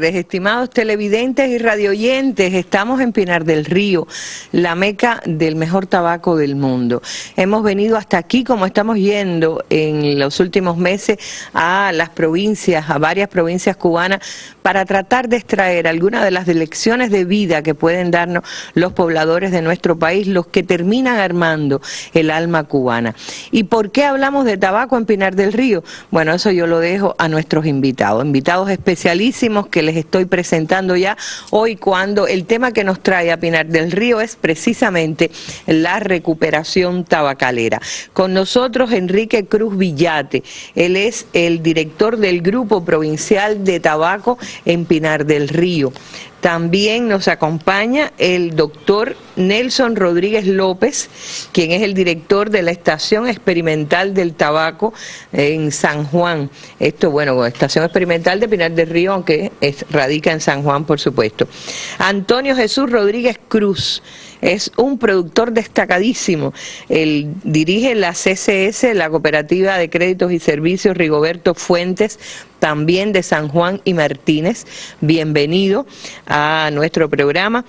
Estimados televidentes y radioyentes, estamos en Pinar del Río, la meca del mejor tabaco del mundo. Hemos venido hasta aquí, como estamos yendo en los últimos meses, a las provincias, a varias provincias cubanas, para tratar de extraer algunas de las lecciones de vida que pueden darnos los pobladores de nuestro país, los que terminan armando el alma cubana. ¿Y por qué hablamos de tabaco en Pinar del Río? Bueno, eso yo lo dejo a nuestros invitados especialísimos que les estoy presentando ya hoy, cuando el tema que nos trae a Pinar del Río es precisamente la recuperación tabacalera. Con nosotros Enrique Cruz Villate, él es el director del Grupo Provincial de Tabaco en Pinar del Río. También nos acompaña el doctor Nelson Rodríguez López, quien es el director de la Estación Experimental del Tabaco en San Juan. Esto, bueno, Estación Experimental de Pinar del Río, aunque radica en San Juan, por supuesto. Antonio Jesús Rodríguez Cruz es un productor destacadísimo. Él dirige la CCS, la Cooperativa de Créditos y Servicios Rigoberto Fuentes, también de San Juan y Martínez. Bienvenido a nuestro programa.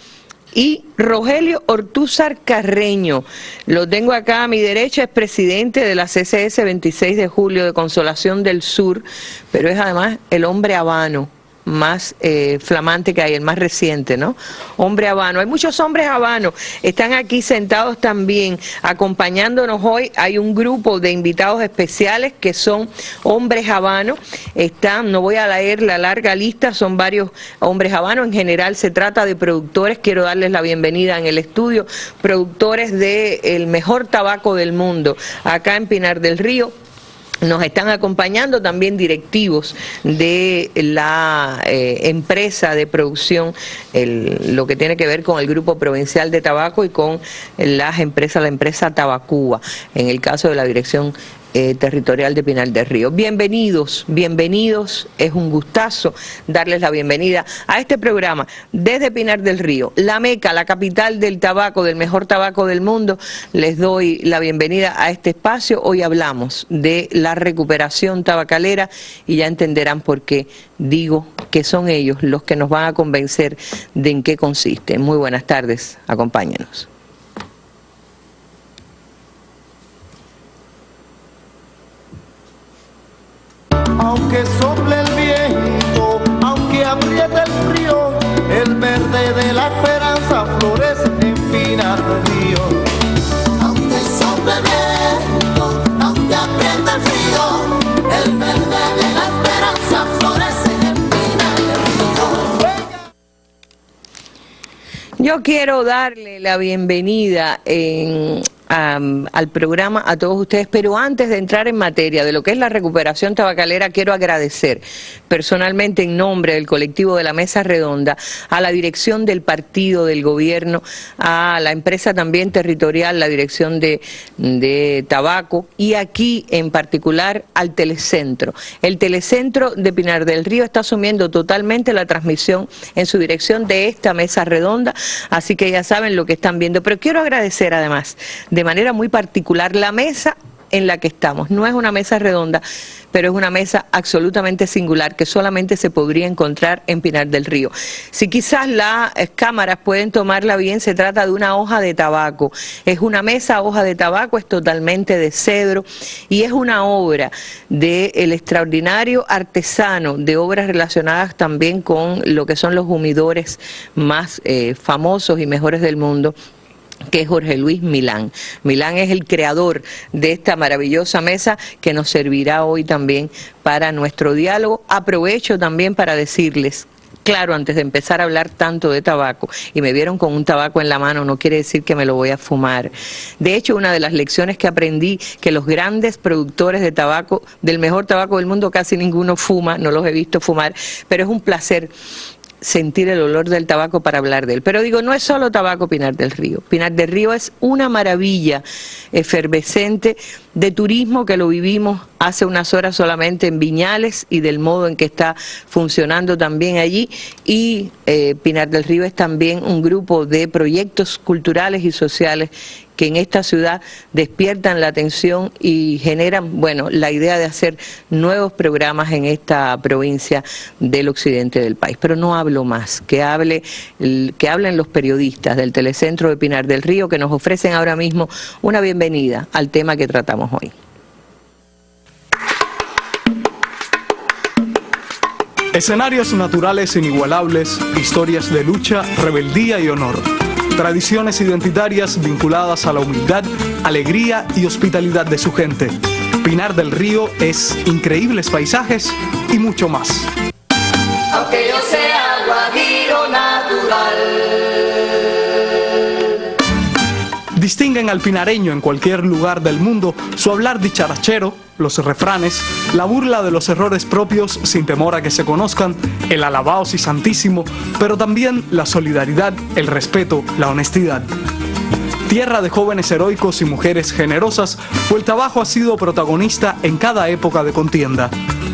Y Rogelio Ortúzar Carreño, lo tengo acá a mi derecha, es presidente de la CCS 26 de Julio de Consolación del Sur, pero es además el hombre habano más flamante que hay, el más reciente, ¿no? Hombre habano. Hay muchos hombres habanos, están aquí sentados también acompañándonos hoy. Hay un grupo de invitados especiales que son hombres habanos. Están, no voy a leer la larga lista, son varios hombres habanos. En general se trata de productores, quiero darles la bienvenida en el estudio, productores del mejor tabaco del mundo, acá en Pinar del Río. Nos están acompañando también directivos de la empresa de producción, lo que tiene que ver con el Grupo Provincial de Tabaco y con la empresa Tabacuba, en el caso de la dirección territorial de Pinar del Río. Bienvenidos, bienvenidos, es un gustazo darles la bienvenida a este programa desde Pinar del Río, la meca, la capital del tabaco, del mejor tabaco del mundo. Les doy la bienvenida a este espacio. Hoy hablamos de la recuperación tabacalera y ya entenderán por qué digo que son ellos los que nos van a convencer de en qué consiste. Muy buenas tardes, acompáñenos. Aunque sople el viento, aunque apriete el frío, el verde de la esperanza florece en Pinar del Río. Aunque sople el viento, aunque apriete el frío, el verde de la esperanza florece en Pinar del Río. Yo quiero darle la bienvenida al programa a todos ustedes, pero antes de entrar en materia de lo que es la recuperación tabacalera, quiero agradecer personalmente en nombre del colectivo de la Mesa Redonda a la dirección del partido, del gobierno, a la empresa también territorial, la dirección de tabaco, y aquí en particular al Telecentro. El Telecentro de Pinar del Río está asumiendo totalmente la transmisión en su dirección de esta Mesa Redonda, así que ya saben lo que están viendo, pero quiero agradecer además de manera muy particular la mesa en la que estamos. No es una mesa redonda, pero es una mesa absolutamente singular que solamente se podría encontrar en Pinar del Río. Si quizás las cámaras pueden tomarla bien, se trata de una hoja de tabaco. Es una mesa hoja de tabaco, es totalmente de cedro y es una obra del extraordinario artesano de obras relacionadas también con lo que son los humidores más famosos y mejores del mundo, que es Jorge Luis Milán. Milán es el creador de esta maravillosa mesa que nos servirá hoy también para nuestro diálogo. Aprovecho también para decirles, claro, antes de empezar a hablar tanto de tabaco, y me vieron con un tabaco en la mano, no quiere decir que me lo voy a fumar. De hecho, una de las lecciones que aprendí, que los grandes productores de tabaco, del mejor tabaco del mundo, casi ninguno fuma, no los he visto fumar, pero es un placer sentir el olor del tabaco para hablar de él. Pero digo, no es solo tabaco Pinar del Río. Pinar del Río es una maravilla efervescente de turismo que lo vivimos hace unas horas solamente en Viñales y del modo en que está funcionando también allí. Y Pinar del Río es también un grupo de proyectos culturales y sociales que en esta ciudad despiertan la atención y generan, bueno, la idea de hacer nuevos programas en esta provincia del occidente del país. Pero no hablo más, que hablen los periodistas del Telecentro de Pinar del Río, que nos ofrecen ahora mismo una bienvenida al tema que tratamos hoy. Escenarios naturales inigualables, historias de lucha, rebeldía y honor. Tradiciones identitarias vinculadas a la humildad, alegría y hospitalidad de su gente. Pinar del Río es increíbles paisajes y mucho más. Aunque yo sea guajiro natural. Distinguen al pinareño en cualquier lugar del mundo su hablar dicharachero, los refranes, la burla de los errores propios sin temor a que se conozcan, el alabao si santísimo, pero también la solidaridad, el respeto, la honestidad. Tierra de jóvenes heroicos y mujeres generosas, Vueltabajo ha sido protagonista en cada época de contienda.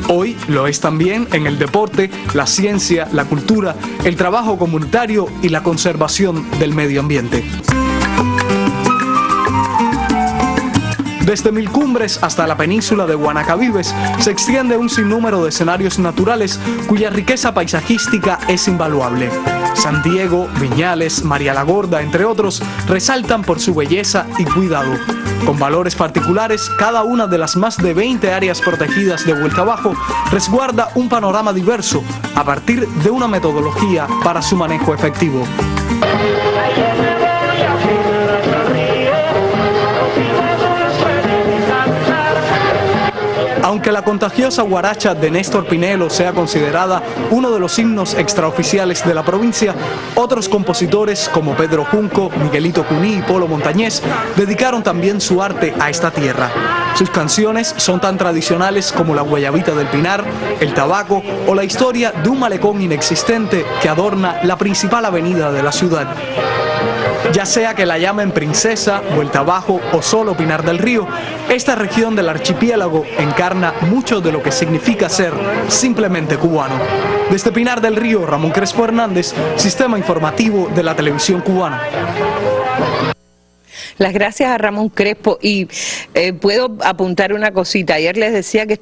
Hoy lo es también en el deporte, la ciencia, la cultura, el trabajo comunitario y la conservación del medio ambiente. Desde Milcumbres hasta la península de Guanacabibes se extiende un sinnúmero de escenarios naturales cuya riqueza paisajística es invaluable. San Diego, Viñales, María la Gorda, entre otros, resaltan por su belleza y cuidado. Con valores particulares, cada una de las más de 20 áreas protegidas de Vueltabajo resguarda un panorama diverso a partir de una metodología para su manejo efectivo. Aunque la contagiosa guaracha de Néstor Pinelo sea considerada uno de los himnos extraoficiales de la provincia, otros compositores como Pedro Junco, Miguelito Cuní y Polo Montañés dedicaron también su arte a esta tierra. Sus canciones son tan tradicionales como la guayabita del Pinar, el tabaco o la historia de un malecón inexistente que adorna la principal avenida de la ciudad. Ya sea que la llamen Princesa, Vueltabajo o solo Pinar del Río, esta región del archipiélago encarna mucho de lo que significa ser simplemente cubano. Desde Pinar del Río, Ramón Crespo Hernández, Sistema Informativo de la Televisión Cubana. Las gracias a Ramón Crespo y puedo apuntar una cosita. Ayer les decía que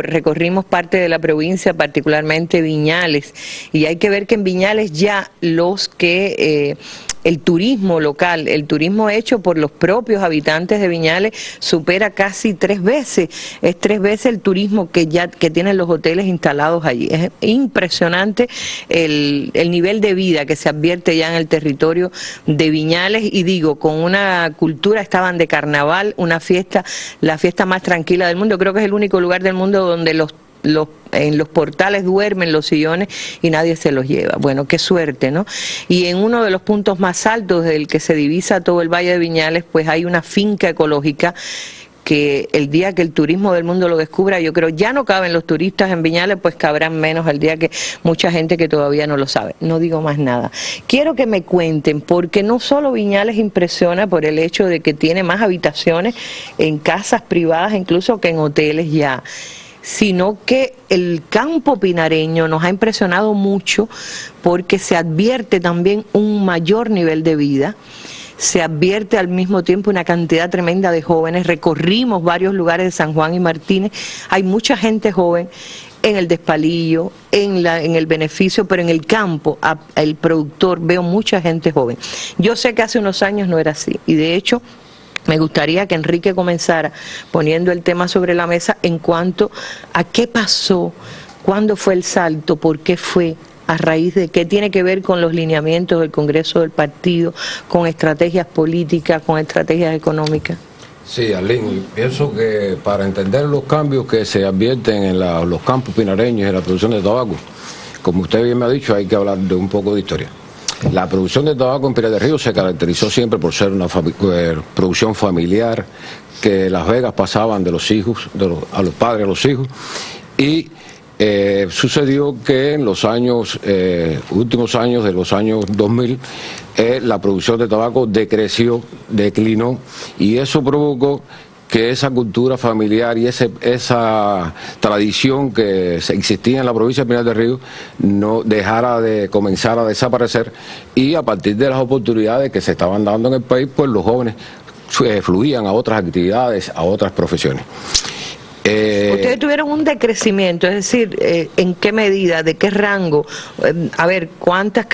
recorrimos parte de la provincia, particularmente Viñales, y hay que ver que en Viñales ya el turismo local, el turismo hecho por los propios habitantes de Viñales supera casi 3 veces, es 3 veces el turismo que tienen los hoteles instalados allí. Es impresionante el nivel de vida que se advierte ya en el territorio de Viñales, y digo, con una cultura, estaban de carnaval, una fiesta, la fiesta más tranquila del mundo. Creo que es el único lugar del mundo donde en los portales duermen los sillones y nadie se los lleva. Bueno, qué suerte, ¿no? Y en uno de los puntos más altos del que se divisa todo el Valle de Viñales, pues hay una finca ecológica que el día que el turismo del mundo lo descubra, yo creo, ya no caben los turistas en Viñales, pues cabrán menos el día que mucha gente que todavía no lo sabe. No digo más nada. Quiero que me cuenten, porque no solo Viñales impresiona por el hecho de que tiene más habitaciones en casas privadas, incluso que en hoteles ya, sino que el campo pinareño nos ha impresionado mucho porque se advierte también un mayor nivel de vida, se advierte al mismo tiempo una cantidad tremenda de jóvenes. Recorrimos varios lugares de San Juan y Martínez, hay mucha gente joven en el Despalillo, en el Beneficio, pero en el campo, el productor, veo mucha gente joven. Yo sé que hace unos años no era así, y de hecho me gustaría que Enrique comenzara poniendo el tema sobre la mesa en cuanto a qué pasó, cuándo fue el salto, por qué fue, a raíz de qué tiene que ver con los lineamientos del Congreso del Partido, con estrategias políticas, con estrategias económicas. Sí, Arlene, pienso que para entender los cambios que se advierten en los campos pinareños y en la producción de tabaco, como usted bien me ha dicho, hay que hablar de un poco de historia. La producción de tabaco en Pinar del Río se caracterizó siempre por ser una producción familiar, que Las Vegas pasaban de los hijos, a los padres a los hijos, y sucedió que en los últimos años de los años 2000, la producción de tabaco declinó, y eso provocó que esa cultura familiar y esa tradición que existía en la provincia de Pinar del Río no dejara de comenzar a desaparecer, y a partir de las oportunidades que se estaban dando en el país, pues los jóvenes fluían a otras actividades, a otras profesiones. Ustedes tuvieron un decrecimiento, es decir, ¿en qué medida, de qué rango? A ver, ¿cuántas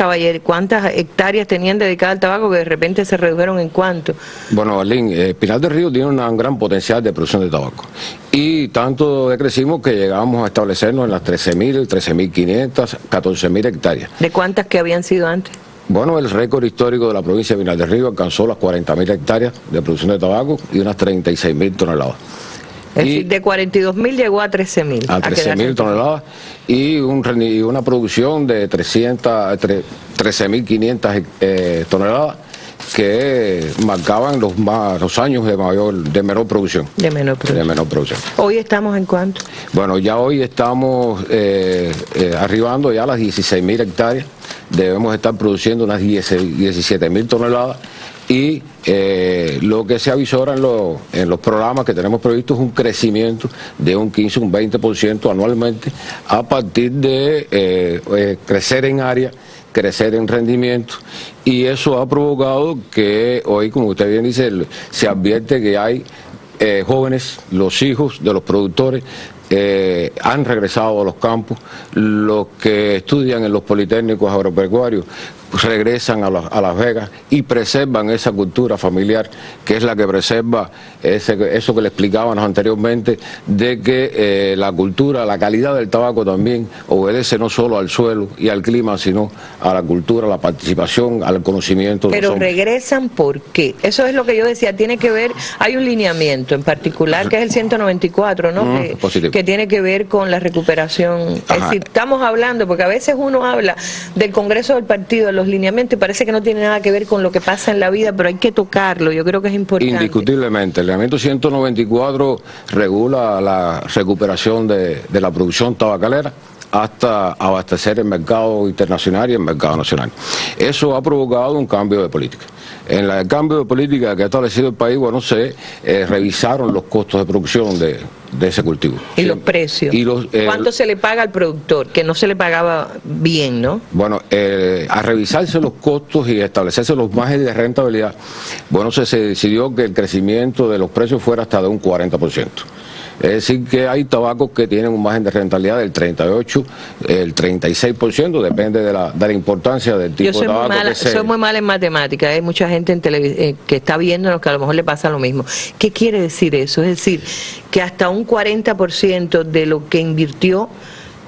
hectáreas tenían dedicadas al tabaco que de repente se redujeron en cuánto? Bueno, Arlene, Pinar del Río tiene un gran potencial de producción de tabaco. Y tanto decrecimos que llegamos a establecernos en las 13.000, 13.500, 14.000 hectáreas. ¿De cuántas que habían sido antes? Bueno, el récord histórico de la provincia de Pinar del Río alcanzó las 40.000 hectáreas de producción de tabaco y unas 36.000 toneladas. Es decir, de 42.000 llegó a 13.000. A 13.000 toneladas y una producción de 13.500 toneladas que marcaban los años de menor producción. De menor producción. ¿Hoy estamos en cuánto? Bueno, ya hoy estamos arribando ya a las 16.000 hectáreas. Debemos estar produciendo unas 17.000 toneladas. Y lo que se avisora en los programas que tenemos previstos es un crecimiento de un 15, un 20% anualmente a partir de crecer en área, crecer en rendimiento, y eso ha provocado que hoy, como usted bien dice, se advierte que hay jóvenes, los hijos de los productores, han regresado a los campos, los que estudian en los politécnicos agropecuarios regresan a Las Vegas y preservan esa cultura familiar que es la que preserva eso que le explicábamos anteriormente, de que la cultura, la calidad del tabaco también obedece no solo al suelo y al clima, sino a la cultura, a la participación, al conocimiento. Pero regresan, ¿por qué? Eso es lo que yo decía, tiene que ver, hay un lineamiento en particular que es el 194, ¿no? Que tiene que ver con la recuperación. Ajá. Es decir, estamos hablando, porque a veces uno habla del Congreso del partido, de los lineamientos, y parece que no tiene nada que ver con lo que pasa en la vida, pero hay que tocarlo, yo creo que es importante. Indiscutiblemente, el lineamiento 194 regula la recuperación de la producción tabacalera hasta abastecer el mercado internacional y el mercado nacional. Eso ha provocado un cambio de política. En el cambio de política que ha establecido el país, bueno, se revisaron los costos de producción de ese cultivo. Y los precios. ¿Cuánto se le paga al productor? Que no se le pagaba bien, ¿no? Bueno, a revisarse los costos y establecerse los márgenes de rentabilidad, bueno, se decidió que el crecimiento de los precios fuera hasta de un 40%. Es decir, que hay tabacos que tienen un margen de rentabilidad del 38%, el 36%, depende de la importancia del tipo de tabaco que sea. Soy muy mala en matemáticas, hay mucha gente que está viéndonos que a lo mejor le pasa lo mismo. ¿Qué quiere decir eso? Es decir, que hasta un 40% de lo que invirtió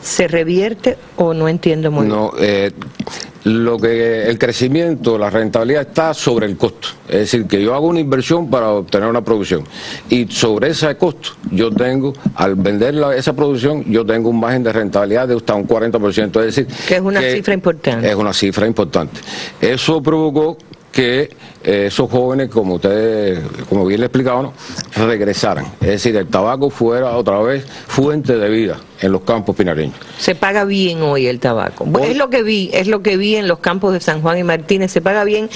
se revierte, o no entiendo muy bien. El crecimiento, la rentabilidad está sobre el costo. Es decir, que yo hago una inversión para obtener una producción y sobre ese costo yo tengo, al vender esa producción, yo tengo un margen de rentabilidad de hasta un 40%. Es decir, que es una cifra importante. Es una cifra importante. Eso provocó que esos jóvenes, como ustedes, como bien le explicaban, regresaran. Es decir, el tabaco fuera otra vez fuente de vida en los campos pinareños. Se paga bien hoy el tabaco. Hoy, es lo que vi en los campos de San Juan y Martínez, se paga bien.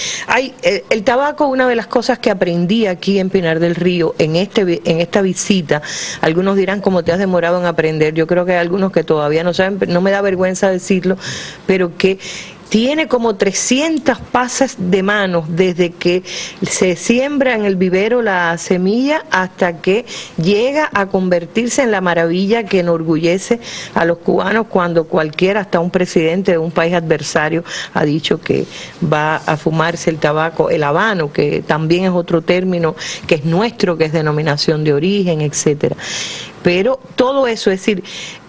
El tabaco, una de las cosas que aprendí aquí en Pinar del Río, en esta visita, algunos dirán cómo te has demorado en aprender, yo creo que hay algunos que todavía no saben, no me da vergüenza decirlo, pero que tiene como 300 pasas de manos desde que se siembra en el vivero la semilla hasta que llega a convertirse en la maravilla que enorgullece a los cubanos cuando cualquiera, hasta un presidente de un país adversario, ha dicho que va a fumarse el tabaco, el habano, que también es otro término que es nuestro, que es denominación de origen, etcétera. Pero todo eso, es decir,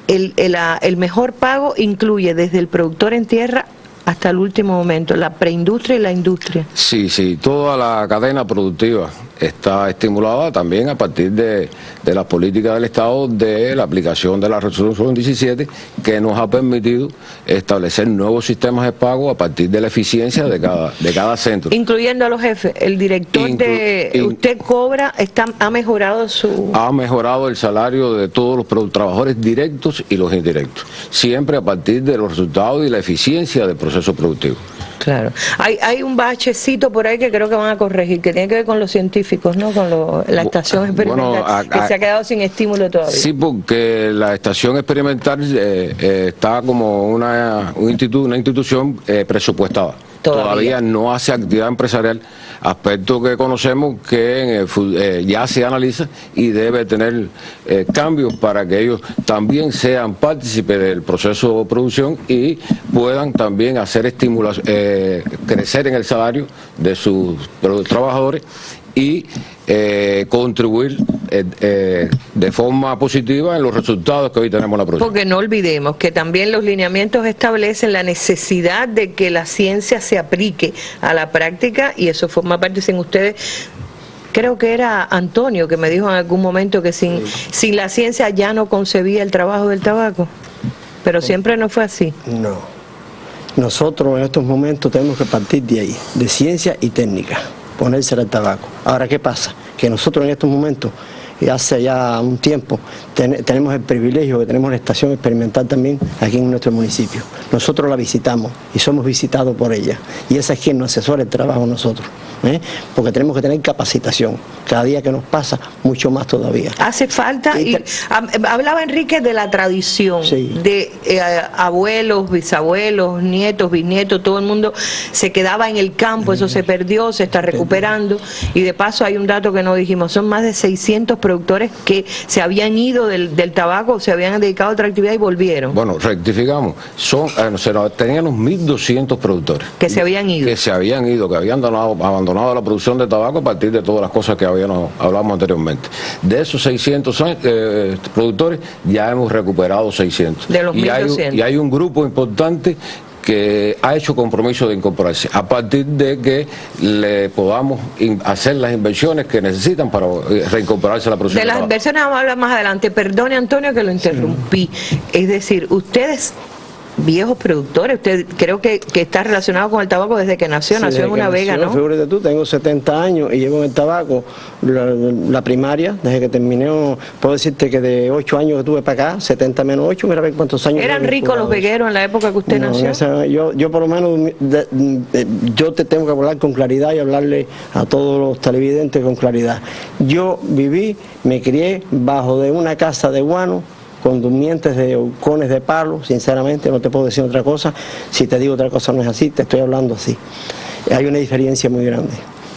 el mejor pago incluye desde el productor en tierra hasta el último momento, la preindustria y la industria. Sí, toda la cadena productiva está estimulada también a partir de las políticas del Estado, de la aplicación de la resolución 17, que nos ha permitido establecer nuevos sistemas de pago a partir de la eficiencia de cada centro. Incluyendo a los jefes, el director usted cobra, ha mejorado Ha mejorado el salario de todos los trabajadores directos y los indirectos, siempre a partir de los resultados y la eficiencia del proceso productivo. Claro. Hay un bachecito por ahí que creo que van a corregir, que tiene que ver con los científicos, ¿no? Con la estación experimental, que se ha quedado sin estímulo todavía. Sí, porque la estación experimental está como una institución presupuestada. Todavía no hace actividad empresarial, aspecto que conocemos que ya se analiza y debe tener cambios para que ellos también sean partícipes del proceso de producción y puedan también hacer estímulos, crecer en el salario de sus trabajadores y contribuir de forma positiva en los resultados que hoy tenemos en la producción. Porque no olvidemos que también los lineamientos establecen la necesidad de que la ciencia se aplique a la práctica y eso forma parte sin ustedes. Creo que era Antonio que me dijo en algún momento que sin la ciencia ya no concebía el trabajo del tabaco, pero siempre no fue así. No, nosotros en estos momentos tenemos que partir de ahí, de ciencia y técnica, ponerse al tabaco. Ahora, ¿qué pasa? Que nosotros en estos momentos, y hace ya un tiempo, tenemos el privilegio que tenemos la estación experimental también aquí en nuestro municipio. Nosotros la visitamos y somos visitados por ella. Y esa es quien nos asesora el trabajo a nosotros. Porque tenemos que tener capacitación. Cada día que nos pasa, mucho más todavía. Hace falta, hablaba Enrique de la tradición, sí, de abuelos, bisabuelos, nietos, bisnietos, todo el mundo se quedaba en el campo, eso se perdió, se está recuperando. Y de paso hay un dato que no dijimos, son más de 600 productores que se habían ido del tabaco, se habían dedicado a otra actividad y volvieron. Bueno, rectificamos, teníamos 1.200 productores. Que se habían ido. Que habían abandonado la producción de tabaco a partir de todas las cosas que hablamos anteriormente. De esos 600 productores, ya hemos recuperado 600. De los 1.200. Y hay un grupo importante que ha hecho compromiso de incorporarse a partir de que le podamos hacer las inversiones que necesitan para reincorporarse a la producción. De las inversiones vamos a hablar más adelante. Perdone, Antonio, que lo interrumpí. Es decir, ustedes, viejos productores, usted creo que está relacionado con el tabaco desde que nació, sí, nació en Una Vega, ¿no? Fíjate tú, tengo 70 años y llevo en el tabaco la primaria, desde que terminé, puedo decirte que de 8 años que tuve para acá, 70 menos 8, mira a ver cuántos años. ¿Eran ricos los vegueros en la época que usted nació? Yo por lo menos, yo te tengo que hablar con claridad y hablarle a todos los televidentes con claridad. Yo viví, me crié bajo de una casa de guano, con durmientes de cones de palo, sinceramente no te puedo decir otra cosa. Si te digo otra cosa no es así, te estoy hablando así. Hay una diferencia muy grande,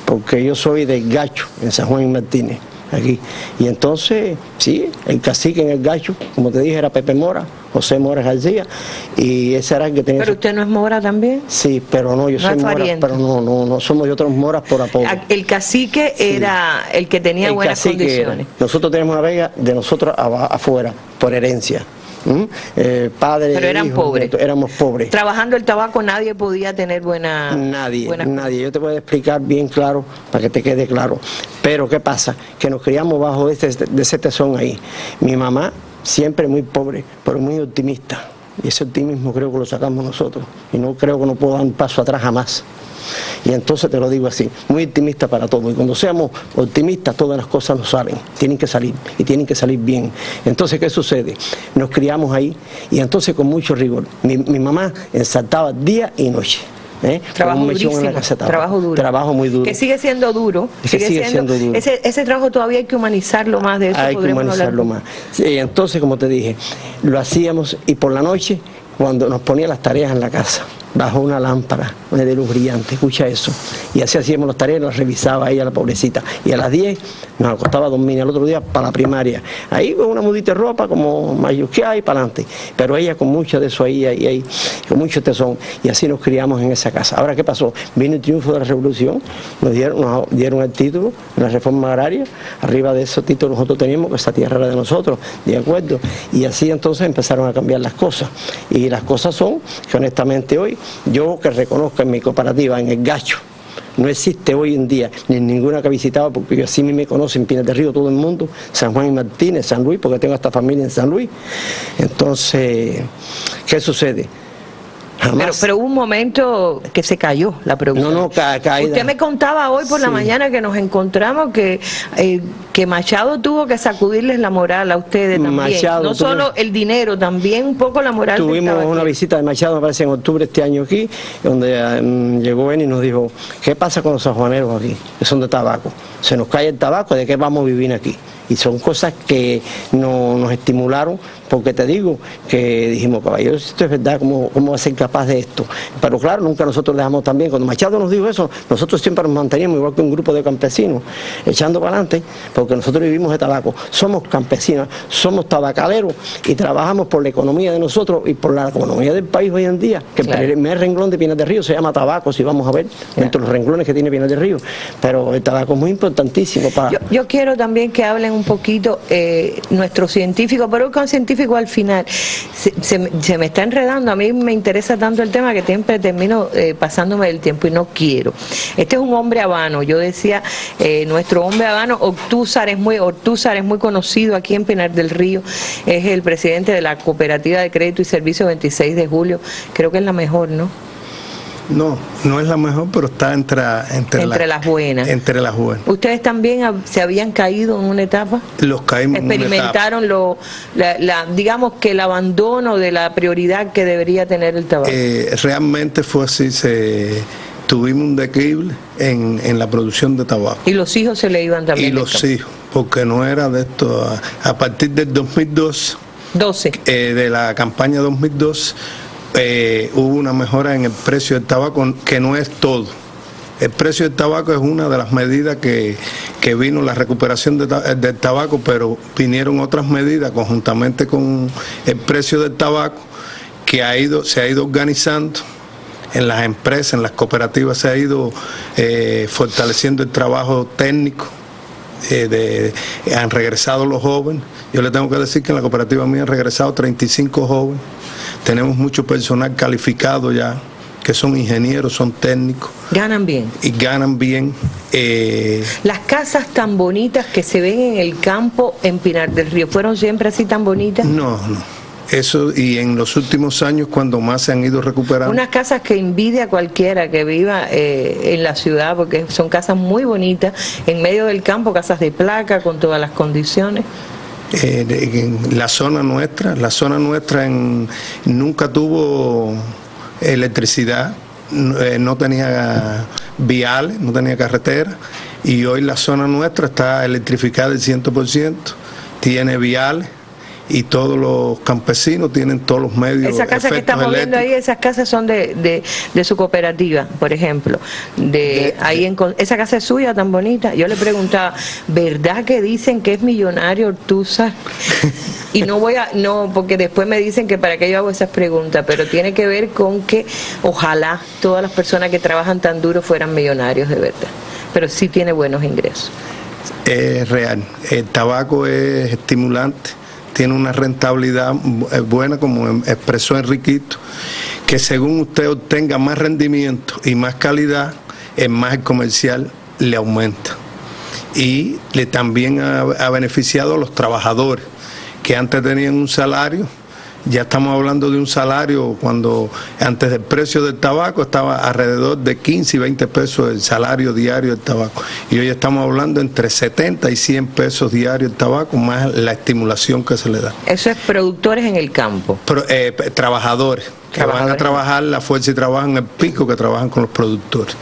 porque yo soy de Gacho, en San Juan y Martínez, aquí. Y entonces, sí, el cacique en el Gacho, como te dije, era Pepe Mora, José Mora García, y ese era el que tenía... ¿Pero usted no es Mora también? Sí, pero no, yo soy Mora, pero no somos de otros Moras por apodo. El cacique era el que tenía buenas condiciones. Nosotros tenemos una vega de nosotros afuera, por herencia. Padre, pero eran pobres. Éramos pobres. Trabajando el tabaco nadie podía tener Nadie. Yo te voy a explicar bien claro para que te quede claro. Pero ¿qué pasa? Que nos criamos bajo de ese tesón ahí. Mi mamá siempre muy pobre, pero muy optimista. Y ese optimismo creo que lo sacamos nosotros. Y no creo que no puedo dar un paso atrás jamás. Y entonces te lo digo así, muy optimista para todo. Y cuando seamos optimistas, todas las cosas nos salen. Tienen que salir, y tienen que salir bien. Entonces, ¿qué sucede? Nos criamos ahí, y entonces con mucho rigor. Mi mamá ensartaba día y noche. Trabajo durísimo, trabajo duro. Trabajo muy duro. Que sigue siendo duro. Sigue siendo duro. Ese trabajo todavía hay que humanizarlo más, de eso hay que humanizarlo más. Sí, entonces, como te dije, lo hacíamos y por la noche, cuando nos ponía las tareas en la casa, bajo una lámpara de luz brillante, escucha eso. Y así hacíamos las tareas, las revisaba ella, la pobrecita. Y a las 10 nos acostaba a dormir, al otro día para la primaria. Ahí con una mudita de ropa, como mayusqueada y para adelante. Pero ella con mucho de eso ahí, con mucho tesón. Y así nos criamos en esa casa. Ahora, ¿qué pasó? Vino el triunfo de la revolución, nos dieron el título en la reforma agraria. Arriba de esos títulos nosotros teníamos que esa tierra era de nosotros, de acuerdo. Y así entonces empezaron a cambiar las cosas. Y las cosas son que honestamente hoy, yo que reconozco en mi cooperativa, en el Gacho, no existe hoy en día ni ninguna que ha visitado, porque yo así me conocen Pinar del Río todo el mundo, San Juan y Martínez, San Luis, porque tengo esta familia en San Luis. Entonces, ¿qué sucede? Pero hubo un momento que se cayó la producción. No, caída. Usted me contaba hoy por la mañana que nos encontramos que Machado tuvo que sacudirles la moral a ustedes también. No solo el dinero, también un poco la moral. Tuvimos una visita de Machado, me parece en octubre este año aquí, donde llegó él y nos dijo, ¿qué pasa con los sanjuaneros aquí? Que son de tabaco. Se nos cae el tabaco, ¿de qué vamos a vivir aquí? Y son cosas que nos estimularon, porque te digo que dijimos, caballeros, si esto es verdad, ¿cómo va a ser capaz de esto? Pero claro, nunca nosotros dejamos también, cuando Machado nos dijo eso, nosotros siempre nos manteníamos igual que un grupo de campesinos, echando para adelante, porque nosotros vivimos de tabaco, somos campesinos, somos tabacaleros y trabajamos por la economía de nosotros y por la economía del país hoy en día, que claro. El primer renglón de Pinar del Río se llama tabaco, si vamos a ver, entre los renglones que tiene Pinar del Río, pero el tabaco es muy importantísimo para... Yo quiero también que hablen un poquito nuestros científicos, pero con científicos al final se me está enredando, a mí me interesa tanto el tema que siempre termino pasándome el tiempo y no quiero. Este es un hombre habano, yo decía, nuestro hombre habano, Ortúzar es muy conocido aquí en Pinar del Río, es el presidente de la Cooperativa de Crédito y Servicio 26 de Julio, creo que es la mejor, ¿no? No es la mejor, pero está entre las buenas. Entre las buenas. ¿Ustedes también se habían caído en una etapa? Los caímos en una etapa. ¿Experimentaron digamos que el abandono de la prioridad que debería tener el tabaco? Realmente fue así, tuvimos un declive en la producción de tabaco. ¿Y los hijos se le iban también? Y los hijos, porque no era de esto. A partir del 2012, de la campaña 2012, hubo una mejora en el precio del tabaco, que no es todo. El precio del tabaco es una de las medidas que vino la recuperación del tabaco, pero vinieron otras medidas conjuntamente con el precio del tabaco que se ha ido organizando en las empresas, en las cooperativas, se ha ido fortaleciendo el trabajo técnico. Han regresado los jóvenes. Yo le tengo que decir que en la cooperativa mía han regresado 35 jóvenes. Tenemos mucho personal calificado ya, que son ingenieros, son técnicos. ¿Ganan bien? Y ganan bien. Las casas tan bonitas que se ven en el campo en Pinar del Río, ¿fueron siempre así tan bonitas? No. Eso, y en los últimos años, cuando más se han ido recuperando. Unas casas que envidia a cualquiera que viva en la ciudad, porque son casas muy bonitas, en medio del campo, casas de placa, con todas las condiciones. La zona nuestra nunca tuvo electricidad, no tenía viales, no tenía carretera, y hoy la zona nuestra está electrificada al 100%, tiene viales, y todos los campesinos tienen todos los medios. Esa casa que estamos viendo ahí, esas casas son de su cooperativa, por ejemplo. Esa casa es suya, tan bonita. Yo le preguntaba, ¿verdad que dicen que es millonario Ortúzar? Y no, porque después me dicen que para qué yo hago esas preguntas, pero tiene que ver con que ojalá todas las personas que trabajan tan duro fueran millonarios de verdad. Pero sí tiene buenos ingresos. Es real. El tabaco es estimulante. Tiene una rentabilidad buena, como expresó Enriquito, que según usted obtenga más rendimiento y más calidad, el margen comercial le aumenta. Y también ha beneficiado a los trabajadores, que antes tenían un salario. Ya estamos hablando de un salario cuando antes del precio del tabaco estaba alrededor de 15 y 20 pesos el salario diario del tabaco. Y hoy estamos hablando entre 70 y 100 pesos diarios el tabaco, más la estimulación que se le da. Eso es productores en el campo. Trabajadores que van a trabajar la fuerza y trabajan en el pico, que trabajan con los productores.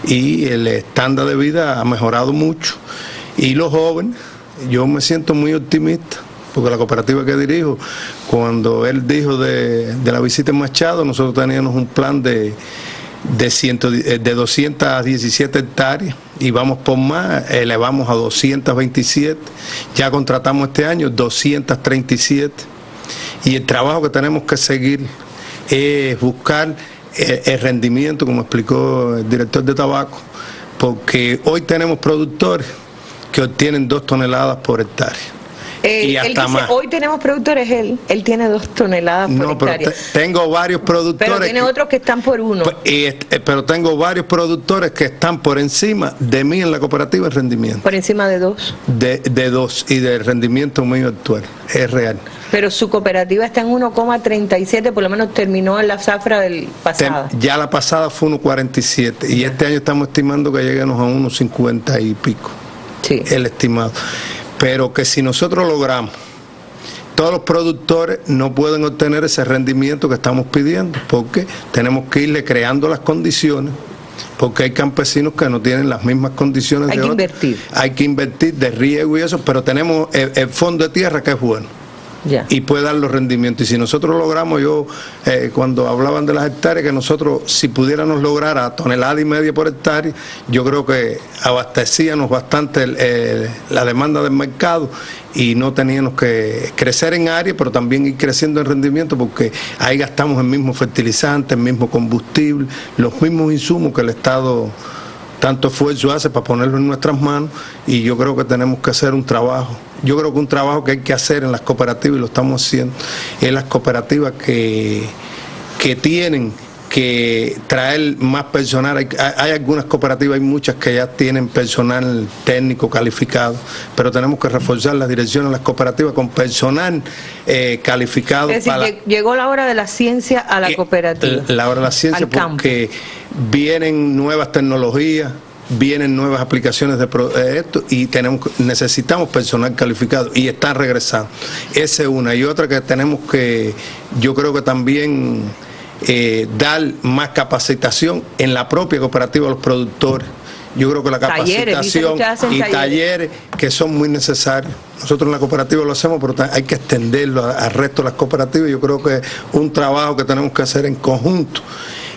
Y el estándar de vida ha mejorado mucho. Y los jóvenes, yo me siento muy optimista, porque la cooperativa que dirijo, cuando él dijo de la visita en Machado, nosotros teníamos un plan de 217 hectáreas y vamos por más, elevamos a 227, ya contratamos este año 237, y el trabajo que tenemos que seguir es buscar el rendimiento, como explicó el director de tabaco, porque hoy tenemos productores que obtienen 2 toneladas por hectárea. Y hasta él dice, más. Hoy tenemos productores, él tiene 2 toneladas por hectárea. Pero tengo varios productores. Pero tiene otros que están por 1. Pero tengo varios productores que están por encima de mí en la cooperativa en rendimiento. ¿Por encima de 2? De 2 y del rendimiento mío actual. Es real. Pero su cooperativa está en 1,37, por lo menos terminó en la zafra del pasada. Ya la pasada fue 1,47 y este año estamos estimando que lleguemos a 1,50 y pico. Sí. El estimado. Pero que si nosotros logramos, todos los productores no pueden obtener ese rendimiento que estamos pidiendo, porque tenemos que irle creando las condiciones porque hay campesinos que no tienen las mismas condiciones. Hay que invertir. Hay que invertir de riego y eso, pero tenemos el fondo de tierra que es bueno. Ya. Y puede dar los rendimientos. Y si nosotros logramos, cuando hablaban de las hectáreas, que nosotros, si pudiéramos lograr a 1,5 toneladas por hectárea, yo creo que abastecíamos bastante la demanda del mercado y no teníamos que crecer en área, pero también ir creciendo en rendimiento, porque ahí gastamos el mismo fertilizante, el mismo combustible, los mismos insumos que el Estado tanto esfuerzo hace para ponerlo en nuestras manos, y yo creo que tenemos que hacer un trabajo. Yo creo que un trabajo que hay que hacer en las cooperativas, y lo estamos haciendo, es las cooperativas que tienen que traer más personal. Hay algunas cooperativas, hay muchas que ya tienen personal técnico calificado, pero tenemos que reforzar las direcciones de las cooperativas con personal calificado. Es decir, llegó la hora de la ciencia a la cooperativa. La hora de la ciencia, porque vienen nuevas tecnologías, vienen nuevas aplicaciones de esto, y necesitamos personal calificado, y están regresando. Esa es una. Y otra que tenemos que, yo creo que también dar más capacitación en la propia cooperativa a los productores. Yo creo que la capacitación y talleres que son muy necesarios. Nosotros en la cooperativa lo hacemos, pero hay que extenderlo al resto de las cooperativas. Yo creo que es un trabajo que tenemos que hacer en conjunto.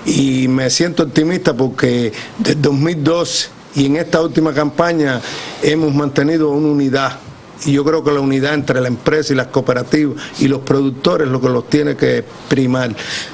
Y me siento optimista porque desde 2012 y en esta última campaña hemos mantenido una unidad. Y yo creo que la unidad entre la empresa y las cooperativas y los productores es lo que los tiene que primar.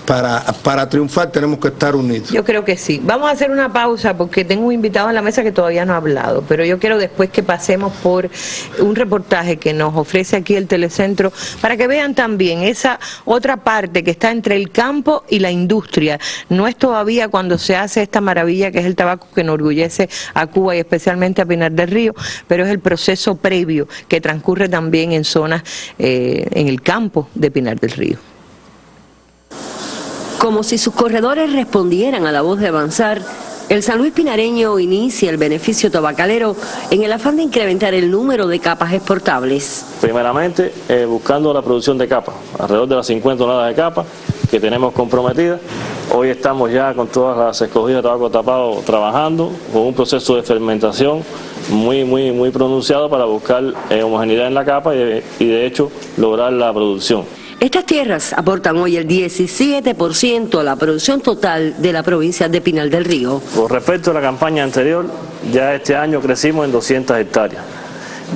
Para triunfar tenemos que estar unidos. Yo creo que sí. Vamos a hacer una pausa porque tengo un invitado en la mesa que todavía no ha hablado, pero yo quiero después que pasemos por un reportaje que nos ofrece aquí el Telecentro para que vean también esa otra parte que está entre el campo y la industria. No es todavía cuando se hace esta maravilla que es el tabaco que enorgullece a Cuba y especialmente a Pinar del Río, pero es el proceso previo que transcurre también en zonas, en el campo de Pinar del Río. Como si sus corredores respondieran a la voz de avanzar, el San Luis pinareño inicia el beneficio tabacalero en el afán de incrementar el número de capas exportables. Primeramente, buscando la producción de capas, alrededor de las 50 toneladas de capas que tenemos comprometidas. Hoy estamos ya con todas las escogidas de tabaco tapado trabajando con un proceso de fermentación muy pronunciado para buscar homogeneidad en la capa y de hecho lograr la producción. Estas tierras aportan hoy el 17% a la producción total de la provincia de Pinar del Río. Con respecto a la campaña anterior, ya este año crecimos en 200 hectáreas.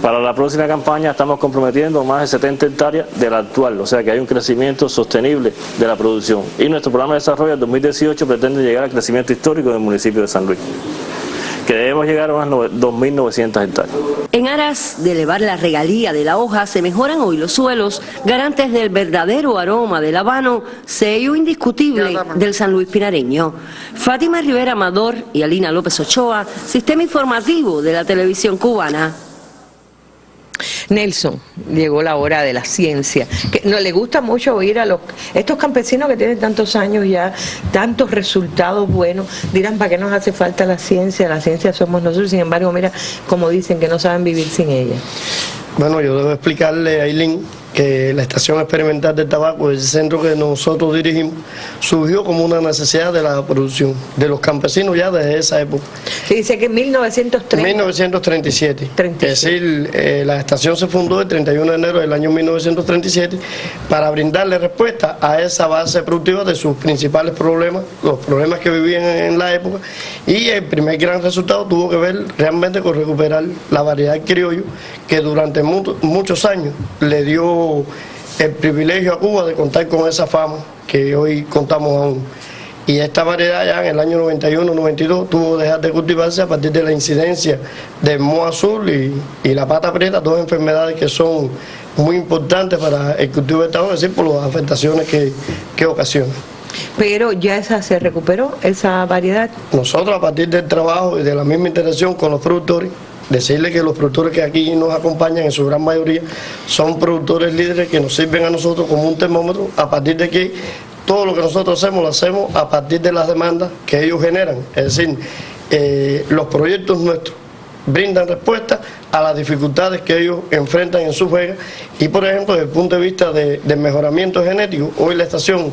Para la próxima campaña estamos comprometiendo más de 70 hectáreas de la actual, o sea que hay un crecimiento sostenible de la producción. Y nuestro programa de desarrollo en 2018 pretende llegar al crecimiento histórico del municipio de San Luis, que debemos llegar a unas 2.900 hectáreas. En aras de elevar la regalía de la hoja, se mejoran hoy los suelos, garantes del verdadero aroma del habano, sello indiscutible del San Luis pinareño. Fátima Rivera Amador y Alina López Ochoa, Sistema Informativo de la Televisión Cubana. Nelson, llegó la hora de la ciencia. Que no le gusta mucho oír a estos campesinos que tienen tantos años ya, tantos resultados buenos, dirán, ¿para qué nos hace falta la ciencia? La ciencia somos nosotros, sin embargo, mira, como dicen, que no saben vivir sin ella. Bueno, yo debo explicarle a Ailín que la Estación Experimental del Tabaco, el centro que nosotros dirigimos, surgió como una necesidad de la producción de los campesinos ya desde esa época. Se dice que en 1937. Es decir, la estación se fundó el 31 de enero del año 1937 para brindarle respuesta a esa base productiva de sus principales problemas, los problemas que vivían en la época, y el primer gran resultado tuvo que ver realmente con recuperar la variedad criollo que durante muchos años le dio el privilegio a Cuba de contar con esa fama que hoy contamos aún. Y esta variedad ya en el año 91-92 tuvo que dejar de cultivarse a partir de la incidencia del moho azul y la pata prieta, dos enfermedades que son muy importantes para el cultivo del tabaco, es decir, por las afectaciones que ocasionan. Pero ya se recuperó esa variedad. Nosotros, a partir del trabajo y de la misma interacción con los productores, decirle que los productores que aquí nos acompañan en su gran mayoría son productores líderes que nos sirven a nosotros como un termómetro, a partir de que todo lo que nosotros hacemos lo hacemos a partir de las demandas que ellos generan. Es decir, los proyectos nuestros brindan respuesta a las dificultades que ellos enfrentan en sus vegas y, por ejemplo, desde el punto de vista del mejoramiento genético, hoy la estación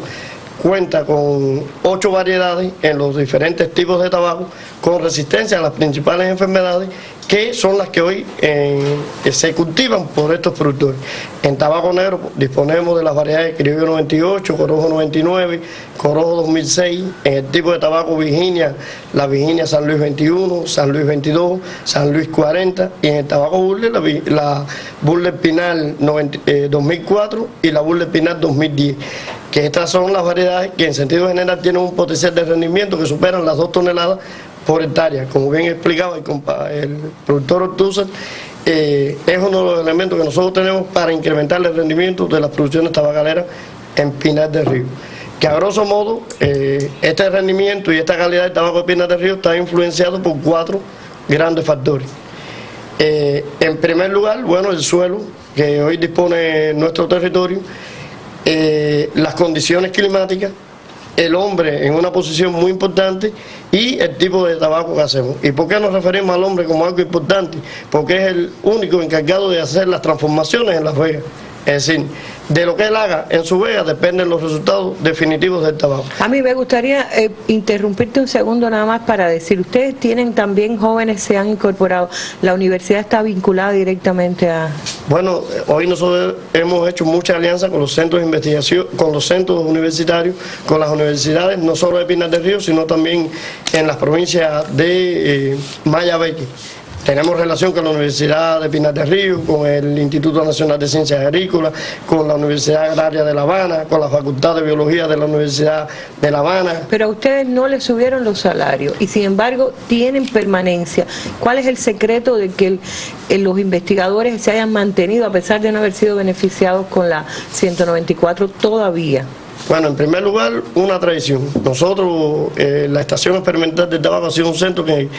cuenta con 8 variedades en los diferentes tipos de tabaco, con resistencia a las principales enfermedades que son las que hoy se cultivan por estos productores. En tabaco negro disponemos de las variedades Criollo 98, Corojo 99, Corojo 2006, en el tipo de tabaco Virginia, la Virginia San Luis 21, San Luis 22, San Luis 40, y en el tabaco Burle la Burle Pinal 2004 y la Burle Pinal 2010, que estas son las variedades que en sentido general tienen un potencial de rendimiento que superan las 2 toneladas por hectárea. Como bien explicaba el productor Ortúzar, es uno de los elementos que nosotros tenemos para incrementar el rendimiento de las producciones tabacaleras en Pinar del Río. Que a grosso modo, este rendimiento y esta calidad de tabaco de Pinar del Río está influenciado por 4 grandes factores. En primer lugar, bueno, el suelo que hoy dispone nuestro territorio, las condiciones climáticas, el hombre en una posición muy importante y el tipo de tabaco que hacemos. ¿Y por qué nos referimos al hombre como algo importante? Porque es el único encargado de hacer las transformaciones en las vegas. Es decir, de lo que él haga en su vega dependen los resultados definitivos del tabaco. A mí me gustaría interrumpirte un segundo nada más para decir, ustedes tienen también jóvenes, se han incorporado, la universidad está vinculada directamente a... Bueno, hoy nosotros hemos hecho mucha alianza con los centros de investigación, con los centros universitarios, con las universidades, no solo de Pinar del Río, sino también en las provincias de Mayabeque. Tenemos relación con la Universidad de Pinar del Río, con el Instituto Nacional de Ciencias Agrícolas, con la Universidad Agraria de La Habana, con la Facultad de Biología de la Universidad de La Habana. Pero a ustedes no les subieron los salarios y sin embargo tienen permanencia. ¿Cuál es el secreto de que los investigadores se hayan mantenido a pesar de no haber sido beneficiados con la 194 todavía? Bueno, en primer lugar, una tradición. Nosotros, la Estación Experimental del Tabaco ha sido un centro que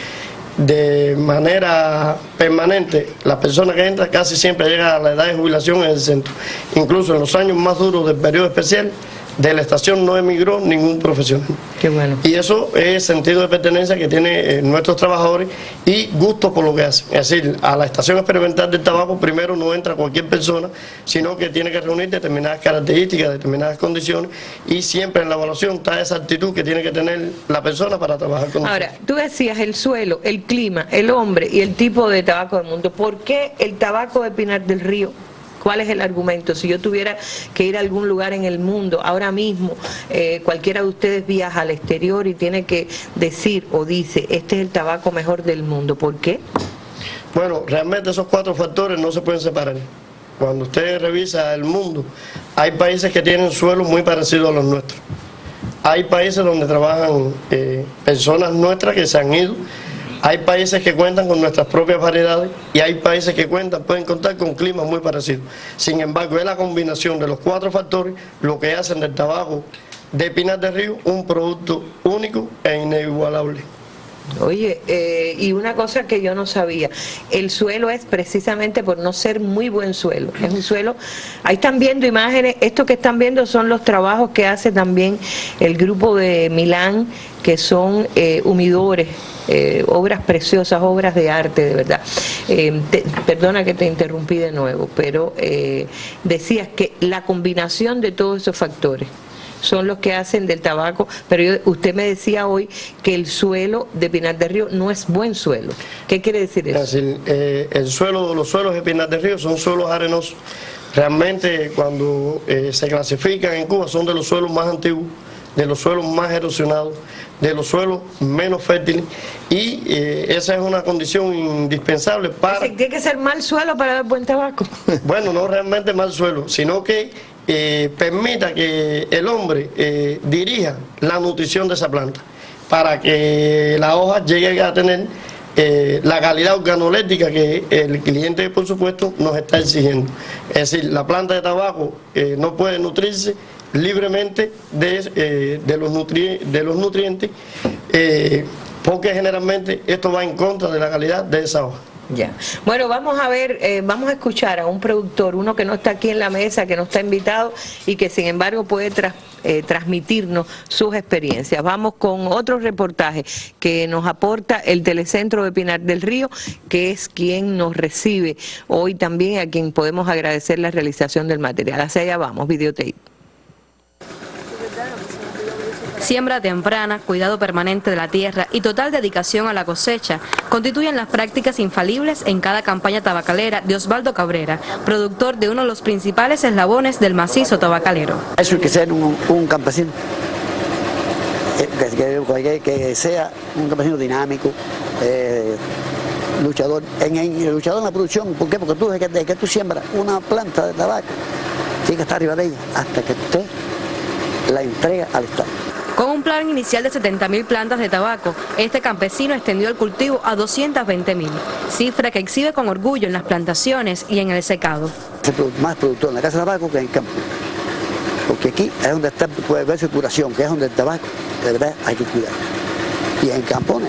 de manera permanente, la persona que entra casi siempre llega a la edad de jubilación en el centro. Incluso en los años más duros del periodo especial, de la estación no emigró ningún profesional. Qué bueno. Y eso es sentido de pertenencia que tienen nuestros trabajadores y gusto por lo que hacen. Es decir, a la Estación Experimental del Tabaco primero no entra cualquier persona, sino que tiene que reunir determinadas características, determinadas condiciones, y siempre en la evaluación está esa actitud que tiene que tener la persona para trabajar con nosotros. Ahora, tú decías el suelo, el clima, el hombre y el tipo de tabaco del mundo. ¿Por qué el tabaco de Pinar del Río? ¿Cuál es el argumento? Si yo tuviera que ir a algún lugar en el mundo, ahora mismo, cualquiera de ustedes viaja al exterior y tiene que decir o dice, este es el tabaco mejor del mundo. ¿Por qué? Bueno, realmente esos 4 factores no se pueden separar. Cuando usted revisa el mundo, hay países que tienen suelos muy parecidos a los nuestros. Hay países donde trabajan personas nuestras que se han ido. Hay países que cuentan con nuestras propias variedades y hay países que pueden contar con climas muy parecidos. Sin embargo, es la combinación de los 4 factores lo que hacen del tabaco de Pinar del Río un producto único e inigualable. Oye, y una cosa que yo no sabía, el suelo es precisamente por no ser muy buen suelo, es un suelo, ahí están viendo imágenes, esto que están viendo son los trabajos que hace también el grupo de Milán, que son humidores, obras preciosas, obras de arte, de verdad. Perdona que te interrumpí de nuevo, pero decías que la combinación de todos esos factores son los que hacen del tabaco, pero usted me decía hoy que el suelo de Pinar del Río no es buen suelo. ¿Qué quiere decir eso? Es decir, los suelos de Pinar del Río son suelos arenosos. Realmente cuando se clasifican en Cuba son de los suelos más antiguos, de los suelos más erosionados, de los suelos menos fértiles, y esa es una condición indispensable para... ¿Tiene que ser mal suelo para dar buen tabaco? Bueno, no realmente mal suelo, sino que permita que el hombre dirija la nutrición de esa planta para que la hoja llegue a tener la calidad organoléptica que el cliente, por supuesto, nos está exigiendo. Es decir, la planta de tabaco no puede nutrirse libremente de los nutrientes porque generalmente esto va en contra de la calidad de esa hoja. Ya. Bueno, vamos a ver, vamos a escuchar a un productor, uno que no está aquí en la mesa, que no está invitado y que sin embargo puede transmitirnos sus experiencias. Vamos con otro reportaje que nos aporta el Telecentro de Pinar del Río, que es quien nos recibe hoy también, a quien podemos agradecer la realización del material. Hacia allá vamos, videotape. Siembra temprana, cuidado permanente de la tierra y total dedicación a la cosecha constituyen las prácticas infalibles en cada campaña tabacalera de Osvaldo Cabrera, productor de uno de los principales eslabones del macizo tabacalero. Eso hay que ser un campesino, que sea un campesino dinámico, luchador. Luchador en la producción, ¿por qué? Porque tú desde que tú siembras una planta de tabaco, tienes que estar arriba de ella hasta que usted la entrega al Estado. Con un plan inicial de 70.000 plantas de tabaco, este campesino extendió el cultivo a 220.000, cifra que exhibe con orgullo en las plantaciones y en el secado. Más productor en la casa de tabaco que en el campo, porque aquí es donde está el verso de curación, que es donde el tabaco de verdad hay que cuidar. Y en campo,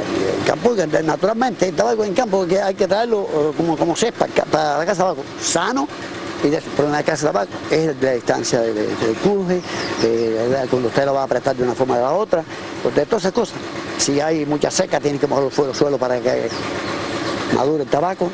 naturalmente, el tabaco en campo que hay que traerlo como cepa para la casa de tabaco, sano. Y de eso, pero en la casa de tabaco es la distancia del cruje, cuando usted lo va a prestar de una forma o de la otra, pues de todas esas cosas. Si hay mucha seca, tiene que mojar el suelo para que madure el tabaco,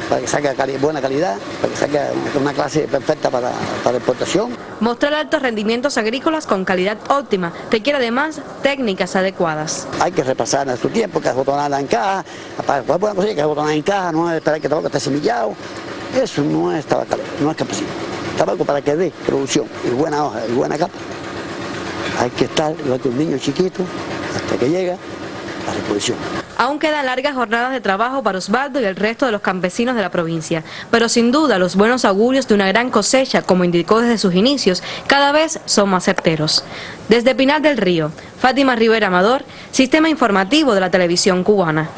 para que saque buena calidad, para que saque una clase perfecta para exportación. Mostrar altos rendimientos agrícolas con calidad óptima requiere además técnicas adecuadas. Hay que repasar en su tiempo, que es botonada en caja, para poder poner cosas, que es botonada en caja, no es esperar que el tabaco esté semillado. Eso no es tabacalero, no es campesino. Tabaco para que dé producción y buena hoja y buena capa, hay que estar igual que un niño chiquito hasta que llega a la reproducción. Aún quedan largas jornadas de trabajo para Osvaldo y el resto de los campesinos de la provincia, pero sin duda los buenos augurios de una gran cosecha, como indicó desde sus inicios, cada vez son más certeros. Desde Pinar del Río, Fátima Rivera Amador, Sistema Informativo de la Televisión Cubana.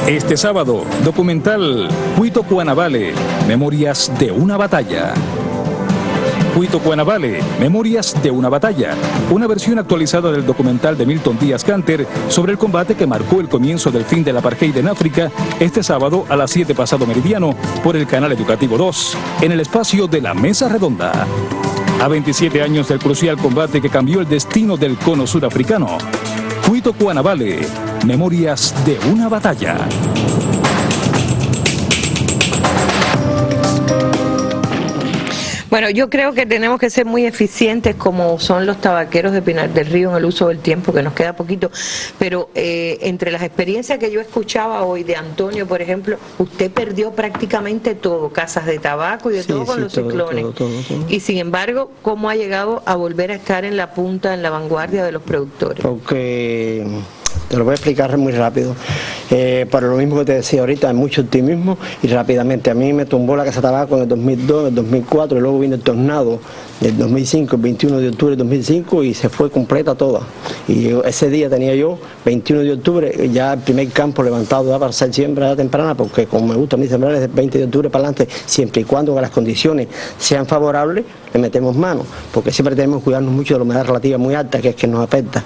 Este sábado, documental Cuito Cuanavale, Memorias de una batalla. Cuito Cuanavale, Memorias de una batalla, una versión actualizada del documental de Milton Díaz Canter sobre el combate que marcó el comienzo del fin del apartheid en África, este sábado a las 7 pasado meridiano por el canal Educativo 2, en el espacio de la Mesa Redonda. A 27 años del crucial combate que cambió el destino del cono surafricano, Cuito Cuanavale, Memorias de una batalla. Bueno, yo creo que tenemos que ser muy eficientes como son los tabaqueros de Pinar del Río en el uso del tiempo, que nos queda poquito, pero entre las experiencias que yo escuchaba hoy de Antonio, por ejemplo, usted perdió prácticamente todo, casas de tabaco y de todo con los ciclones. Todo. Y sin embargo, ¿cómo ha llegado a volver a estar en la punta, en la vanguardia de los productores? Porque te lo voy a explicar muy rápido. Para lo mismo que te decía ahorita, hay mucho optimismo y rápidamente. A mí me tumbó la casa de tabaco en el 2002, en el 2004, y luego vino el tornado del 2005, el 21 de octubre del 2005, y se fue completa toda. Y ese día tenía yo, 21 de octubre, ya el primer campo levantado ya para hacer siembra temprana, porque como me gusta a mí sembrar es del 20 de octubre para adelante, siempre y cuando las condiciones sean favorables, le metemos mano, porque siempre tenemos que cuidarnos mucho de la humedad relativa muy alta, que es que nos afecta.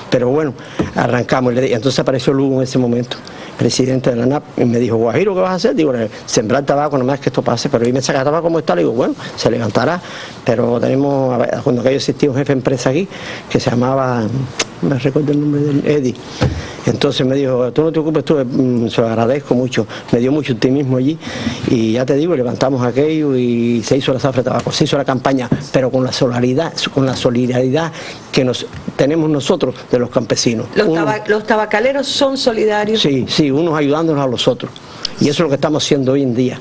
Pero bueno, arrancamos, y entonces apareció Lugo en ese momento, presidente de la ANAP, y me dijo, Guajiro, ¿qué vas a hacer? Digo, sembrar tabaco, nomás que esto pase, pero me saca tabaco como está, le digo, bueno, se levantará, pero tenemos, cuando aquello existía un jefe de empresa aquí, que se llamaba, me recuerdo el nombre del Eddie. Entonces me dijo, tú no te ocupes, tú, se lo agradezco mucho, me dio mucho optimismo allí, y ya te digo, levantamos aquello y se hizo la zafra de tabaco, se hizo la campaña, pero con la solidaridad que tenemos nosotros de los campesinos. ¿Los tabacaleros son solidarios? Sí, unos ayudándonos a los otros, y eso es lo que estamos haciendo hoy en día.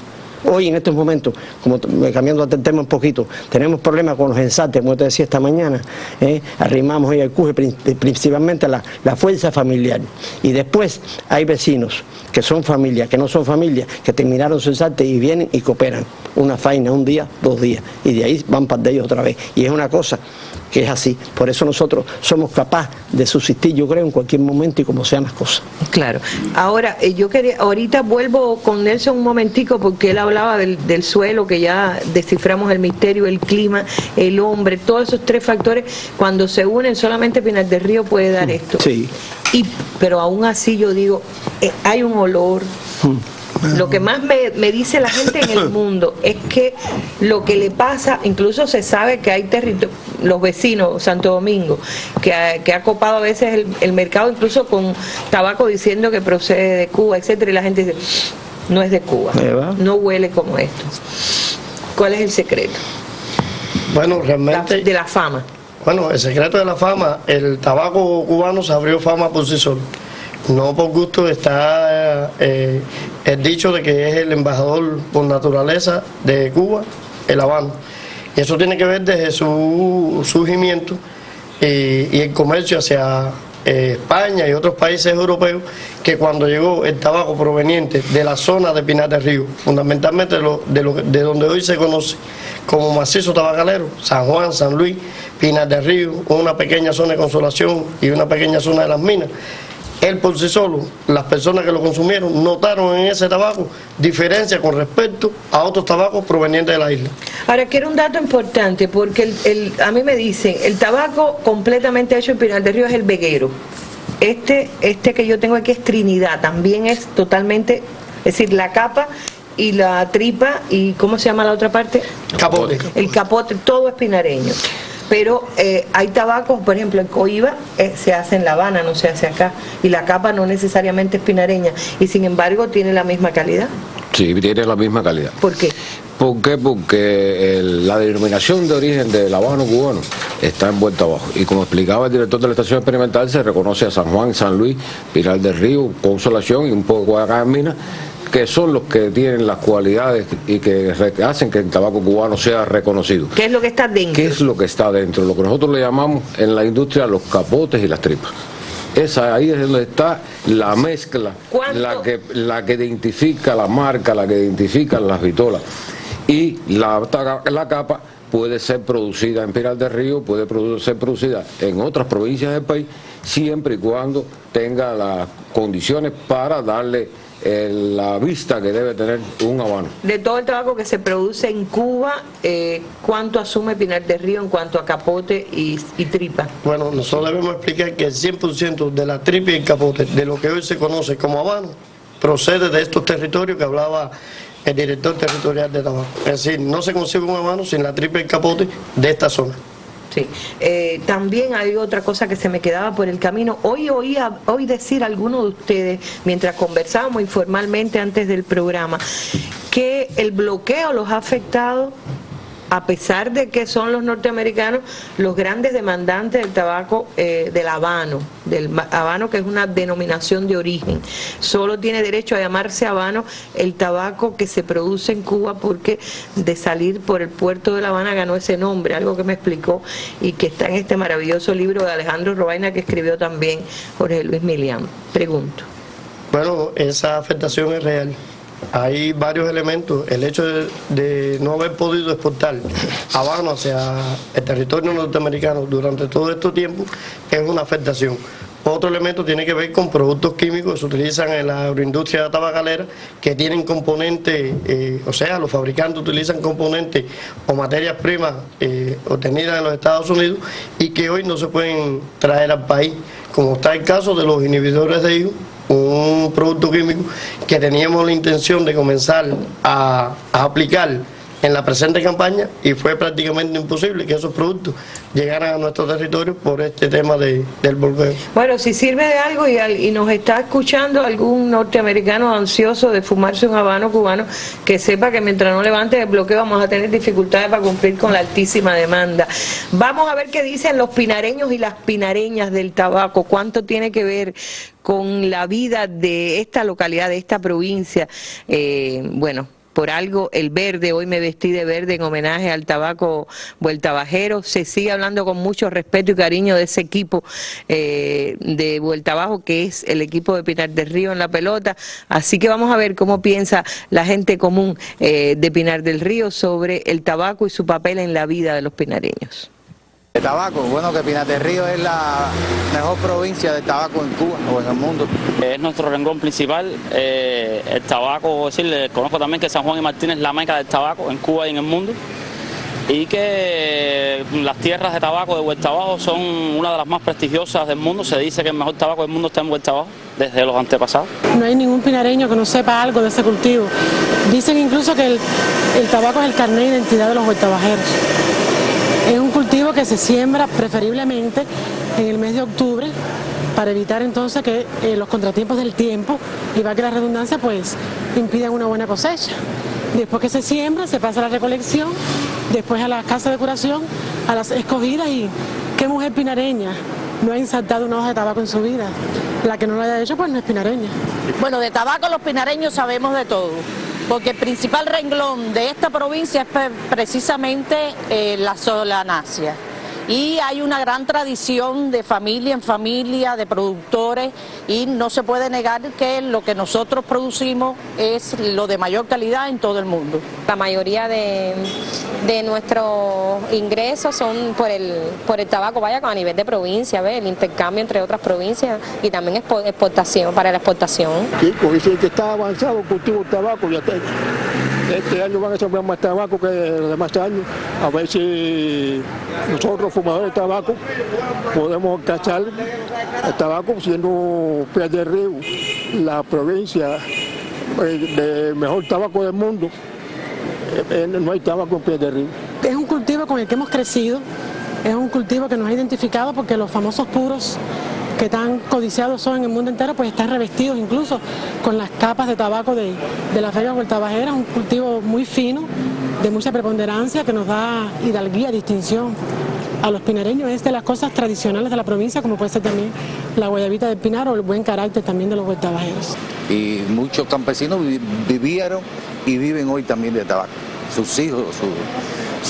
Hoy en estos momentos, como cambiando el tema un poquito, tenemos problemas con los ensartes, como te decía esta mañana, arrimamos hoy al cuje principalmente la fuerza familiar, y después hay vecinos que son familias, que no son familias, que terminaron su ensarte y vienen y cooperan, una faena, un día, 2 días, y de ahí van para de ellos otra vez, y es una cosa que es así, por eso nosotros somos capaces de subsistir, yo creo, en cualquier momento y como sean las cosas. Claro. Ahora, ahorita vuelvo con Nelson un momentico, porque él hablaba del suelo, que ya desciframos el misterio, el clima, el hombre, todos esos 3 factores, cuando se unen, solamente Pinar del Río puede dar esto. Sí. Pero aún así yo digo, hay un olor. Lo que más me dice la gente en el mundo es que lo que le pasa, incluso se sabe que hay los vecinos, Santo Domingo, que ha copado a veces el mercado, incluso con tabaco diciendo que procede de Cuba, etcétera, y la gente dice, no es de Cuba, no huele como esto. ¿Cuál es el secreto? Bueno, realmente... De la fama. Bueno, el secreto de la fama, el tabaco cubano se abrió fama por sí solo. No por gusto está el dicho de que es el embajador por naturaleza de Cuba, el habano. Y eso tiene que ver desde su surgimiento y el comercio hacia España y otros países europeos, que cuando llegó el tabaco proveniente de la zona de Pinar del Río, fundamentalmente de donde hoy se conoce como macizo tabacalero, San Juan, San Luis, Pinar del Río, una pequeña zona de Consolación y una pequeña zona de Las Minas, él por sí solo, las personas que lo consumieron, notaron en ese tabaco diferencia con respecto a otros tabacos provenientes de la isla. Ahora, quiero un dato importante, porque a mí me dicen, el tabaco completamente hecho en Pinar del Río es el veguero. Este que yo tengo aquí es Trinidad, también es totalmente, es decir, la capa y la tripa, y ¿cómo se llama la otra parte? Capote. El capote, todo es pinareño. Pero hay tabacos, por ejemplo, el coiba se hace en La Habana, no se hace acá, y la capa no necesariamente es pinareña, y sin embargo tiene la misma calidad. Sí, tiene la misma calidad. ¿Por qué? ¿Por qué? Porque la denominación de origen del habano cubano está envuelta abajo. Y como explicaba el director de la estación experimental, se reconoce a San Juan, San Luis, Pinar del Río, Consolación y un poco acá en Minas, que son los que tienen las cualidades y que hacen que el tabaco cubano sea reconocido. ¿Qué es lo que está dentro? ¿Qué es lo que está dentro? Lo que nosotros le llamamos en la industria los capotes y las tripas. Ahí es donde está la mezcla, la que identifica la marca, la que identifica las vitolas. Y la capa puede ser producida en Pinar del Río, puede ser producida en otras provincias del país, siempre y cuando tenga las condiciones para darle la vista que debe tener un habano. De todo el tabaco que se produce en Cuba, ¿cuánto asume Pinar del Río en cuanto a capote y tripa? Bueno, nosotros debemos explicar que el 100% de la tripa y el capote, de lo que hoy se conoce como habano, procede de estos territorios que hablaba el director territorial de tabaco. Es decir, no se consigue un habano sin la tripa y el capote de esta zona. Sí. También hay otra cosa que se me quedaba por el camino. Hoy decir a alguno de ustedes, mientras conversábamos informalmente antes del programa, que el bloqueo los ha afectado, a pesar de que son los norteamericanos los grandes demandantes del tabaco del habano, que es una denominación de origen. Solo tiene derecho a llamarse habano el tabaco que se produce en Cuba, porque de salir por el puerto de La Habana ganó ese nombre, algo que me explicó y que está en este maravilloso libro de Alejandro Robaina que escribió también Jorge Luis Milián. Pregunto. Bueno, esa afectación es real. Hay varios elementos. El hecho de no haber podido exportar habano hacia el territorio norteamericano durante todo este tiempo es una afectación. Otro elemento tiene que ver con productos químicos que se utilizan en la agroindustria tabacalera, que tienen componentes, o sea, los fabricantes utilizan componentes o materias primas obtenidas en los Estados Unidos y que hoy no se pueden traer al país, como está el caso de los inhibidores de IGO, un producto químico que teníamos la intención de comenzar a aplicar en la presente campaña y fue prácticamente imposible que esos productos llegaran a nuestro territorio por este tema del bloqueo. Bueno, si sirve de algo y nos está escuchando algún norteamericano ansioso de fumarse un habano cubano, que sepa que mientras no levante el bloqueo vamos a tener dificultades para cumplir con la altísima demanda. Vamos a ver qué dicen los pinareños y las pinareñas del tabaco, cuánto tiene que ver con la vida de esta localidad, de esta provincia. Bueno, por algo el verde, hoy me vestí de verde en homenaje al tabaco Vueltabajero. Se sigue hablando con mucho respeto y cariño de ese equipo de Vueltabajo, que es el equipo de Pinar del Río en la pelota. Así que vamos a ver cómo piensa la gente común de Pinar del Río sobre el tabaco y su papel en la vida de los pinareños. De tabaco, bueno, que Pinar del Río es la mejor provincia de tabaco en Cuba o en el mundo. Es nuestro renglón principal, el tabaco, es decir, conozco también que San Juan y Martín es la meca del tabaco en Cuba y en el mundo, y que las tierras de tabaco de Vueltabajo son una de las más prestigiosas del mundo. Se dice que el mejor tabaco del mundo está en Vueltabajo, desde los antepasados. No hay ningún pinareño que no sepa algo de ese cultivo. Dicen incluso que el tabaco es el carnet de identidad de los vueltabajeros. Es un cultivo que se siembra preferiblemente en el mes de octubre para evitar entonces que los contratiempos del tiempo, y va que la redundancia, pues impidan una buena cosecha. Después que se siembra, se pasa a la recolección, después a las casas de curación, a las escogidas. Y ¿qué mujer pinareña no ha insertado una hoja de tabaco en su vida? La que no lo haya hecho, pues no es pinareña. Bueno, de tabaco los pinareños sabemos de todo, porque el principal renglón de esta provincia es precisamente la solanacia. Y hay una gran tradición de familia en familia, de productores, y no se puede negar que lo que nosotros producimos es lo de mayor calidad en todo el mundo. La mayoría de nuestros ingresos son por el tabaco, vaya, a nivel de provincia, ¿ves? El intercambio entre otras provincias y también exportación, para la exportación. Sí, dice que está avanzado el cultivo del tabaco, ya está. Este año van a sembrar más tabaco que los demás años, a ver si nosotros fumadores de tabaco podemos cachar el tabaco, siendo Pinar del Río la provincia de mejor tabaco del mundo. No hay tabaco en Pinar del Río. Es un cultivo con el que hemos crecido, es un cultivo que nos ha identificado porque los famosos puros que tan codiciados son en el mundo entero, pues están revestidos incluso con las capas de tabaco de las feria huertabajeras, un cultivo muy fino, de mucha preponderancia, que nos da hidalguía, distinción a los pinareños. Es de las cosas tradicionales de la provincia, como puede ser también la guayabita del pinar o el buen carácter también de los huertabajeros. Y muchos campesinos vivieron y viven hoy también de tabaco, sus hijos,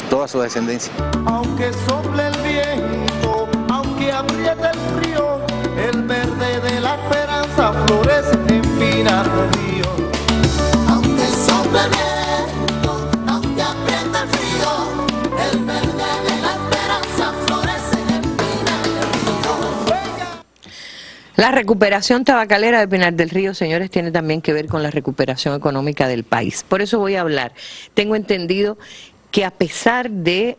toda su descendencia. Aunque sople el viento, aunque apriete el frío, el verde de la esperanza florece en Pinar del Río. Aunque sople el viento, aunque apriete el frío, el verde de la esperanza florece en Pinar del Río. La recuperación tabacalera de Pinar del Río, señores, tiene también que ver con la recuperación económica del país. Por eso voy a hablar. Tengo entendido que a pesar de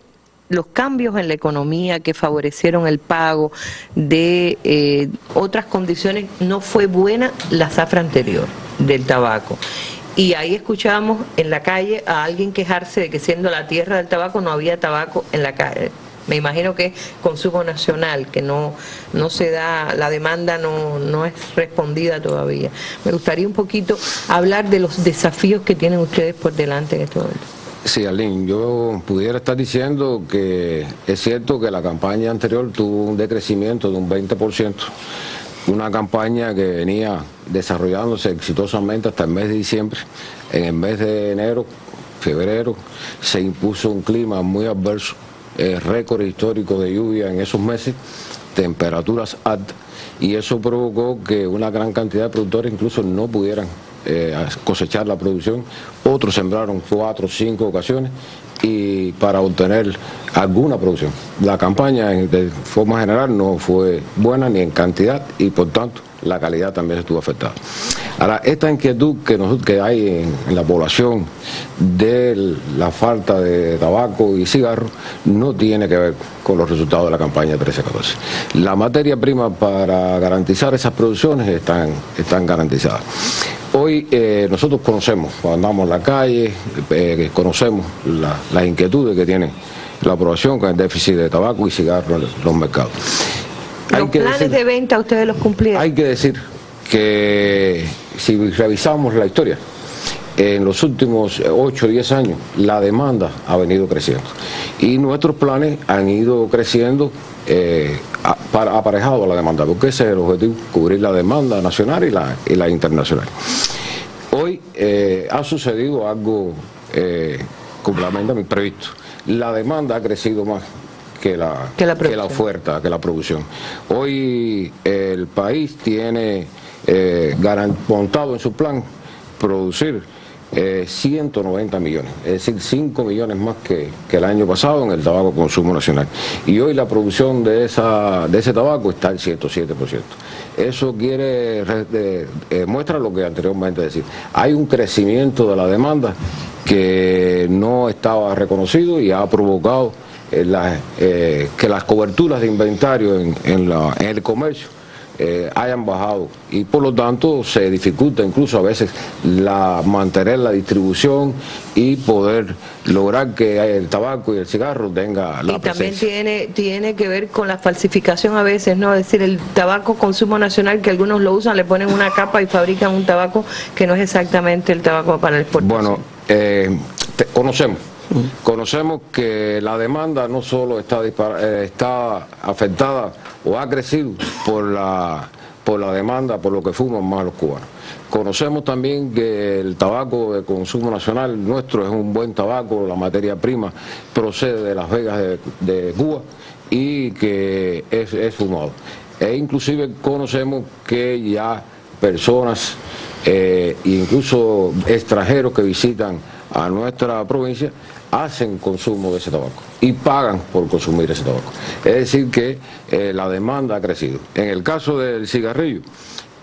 los cambios en la economía que favorecieron el pago de otras condiciones, no fue buena la zafra anterior del tabaco. Y ahí escuchábamos en la calle a alguien quejarse de que siendo la tierra del tabaco no había tabaco en la calle. Me imagino que es consumo nacional, que no se da, la demanda no es respondida todavía. Me gustaría un poquito hablar de los desafíos que tienen ustedes por delante en este momento. Sí, Arlene, yo pudiera estar diciendo que es cierto que la campaña anterior tuvo un decrecimiento de un 20%, una campaña que venía desarrollándose exitosamente hasta el mes de diciembre. En el mes de enero, febrero, se impuso un clima muy adverso, récord histórico de lluvia en esos meses, temperaturas altas, y eso provocó que una gran cantidad de productores incluso no pudieran cosechar la producción. Otros sembraron 4 o 5 ocasiones y para obtener alguna producción. La campaña de forma general no fue buena ni en cantidad y por tanto la calidad también estuvo afectada. Ahora, esta inquietud que hay en la población de la falta de tabaco y cigarros no tiene que ver con los resultados de la campaña de 13-14. La materia prima para garantizar esas producciones están garantizadas. Hoy nosotros conocemos, cuando andamos en la calle, conocemos las inquietudes que tiene la población con el déficit de tabaco y cigarros en los mercados. ¿Los planes de venta ustedes los cumplieron? Hay que decir que si revisamos la historia, en los últimos 8 o 10 años la demanda ha venido creciendo y nuestros planes han ido creciendo aparejado a la demanda, porque ese es el objetivo, cubrir la demanda nacional y la internacional. Hoy ha sucedido algo completamente imprevisto. La demanda ha crecido más que la oferta, que la producción. Hoy el país tiene montado en su plan producir 190 millones, es decir, 5 millones más que el año pasado en el tabaco consumo nacional. Y hoy la producción de ese tabaco está al 107%. Eso muestra lo que anteriormente decía. Hay un crecimiento de la demanda que no estaba reconocido y ha provocado que las coberturas de inventario en el comercio hayan bajado y por lo tanto se dificulta incluso a veces mantener la distribución y poder lograr que el tabaco y el cigarro tenga la presencia. También tiene que ver con la falsificación a veces, ¿no? Es decir, el tabaco consumo nacional, que algunos lo usan, le ponen una capa y fabrican un tabaco que no es exactamente el tabaco para la exportación. Bueno, conocemos que la demanda no solo está afectada o ha crecido por la demanda, por lo que fuman más los cubanos. Conocemos también que el tabaco de consumo nacional nuestro es un buen tabaco, la materia prima procede de Las Vegas de Cuba y que es fumado. E inclusive conocemos que ya personas, incluso extranjeros que visitan a nuestra provincia, hacen consumo de ese tabaco y pagan por consumir ese tabaco. Es decir que la demanda ha crecido. En el caso del cigarrillo,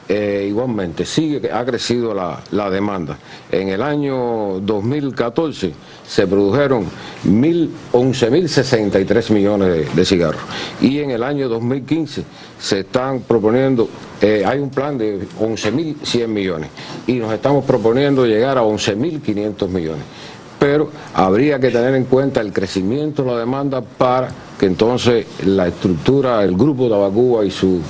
igualmente ha crecido la demanda. En el año 2014 se produjeron 11.063 millones de cigarros y en el año 2015 se están proponiendo, hay un plan de 11.100 millones y nos estamos proponiendo llegar a 11.500 millones. Pero habría que tener en cuenta el crecimiento de la demanda para que entonces la estructura, el grupo Tabacuba y sus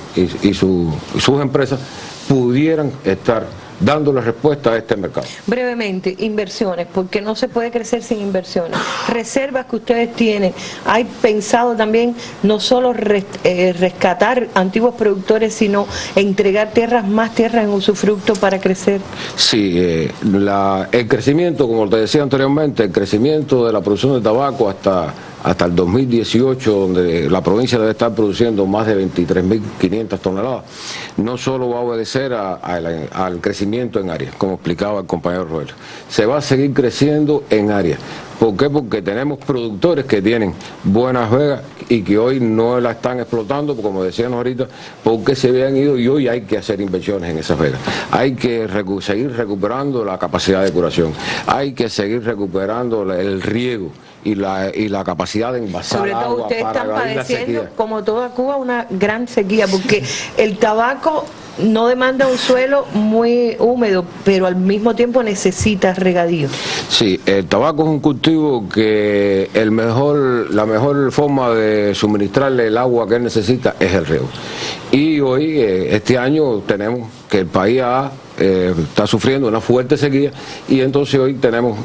empresas pudieran estar dándole respuesta a este mercado. Brevemente, inversiones, porque no se puede crecer sin inversiones. Reservas que ustedes tienen, ¿hay pensado también no solo rescatar antiguos productores, sino entregar más tierras en usufructo para crecer? Sí, el crecimiento, como te decía anteriormente, el crecimiento de la producción de tabaco hasta el 2018, donde la provincia debe estar produciendo más de 23.500 toneladas, no solo va a obedecer al crecimiento en área, como explicaba el compañero Roel. Se va a seguir creciendo en área. ¿Por qué? Porque tenemos productores que tienen buenas vegas y que hoy no la están explotando, como decíamos ahorita, porque se habían ido y hoy hay que hacer inversiones en esas vegas. Hay que seguir recuperando la capacidad de curación, hay que seguir recuperando el riego y la capacidad de envasar agua. Sobre todo ustedes están padeciendo, como toda Cuba, una gran sequía, porque el tabaco no demanda un suelo muy húmedo, pero al mismo tiempo necesita regadío. Sí, el tabaco es un cultivo que la mejor forma de suministrarle el agua que él necesita es el riego. Y hoy, este año, tenemos que el país está sufriendo una fuerte sequía y entonces hoy tenemos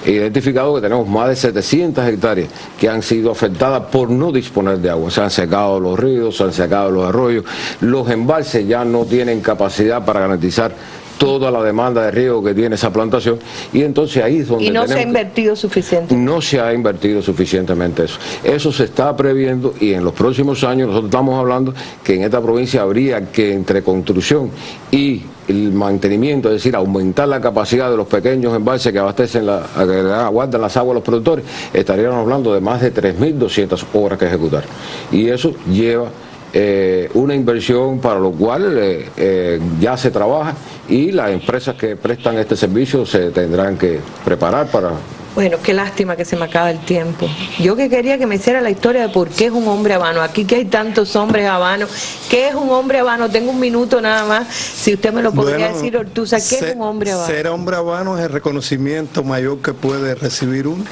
identificado que tenemos más de 700 hectáreas que han sido afectadas por no disponer de agua. Se han secado los ríos, se han secado los arroyos, los embalses ya no tienen capacidad para garantizar toda la demanda de riego que tiene esa plantación y entonces ahí es donde y no se ha invertido suficiente. No se ha invertido suficientemente eso. Eso se está previendo y en los próximos años nosotros estamos hablando que en esta provincia habría que entre construcción y el mantenimiento, es decir, aumentar la capacidad de los pequeños embalses que abastecen, que aguantan las aguas a los productores, estaríamos hablando de más de 3.200 horas que ejecutar. Y eso lleva una inversión para lo cual ya se trabaja y las empresas que prestan este servicio se tendrán que preparar para... Bueno, qué lástima que se me acaba el tiempo. Yo que quería que me hiciera la historia de por qué es un hombre habano. Aquí que hay tantos hombres habanos. ¿Qué es un hombre habano? Tengo un minuto nada más. Si usted me lo podría decir, Ortúzar, ¿qué es un hombre habano? Ser hombre habano es el reconocimiento mayor que puede recibir uno.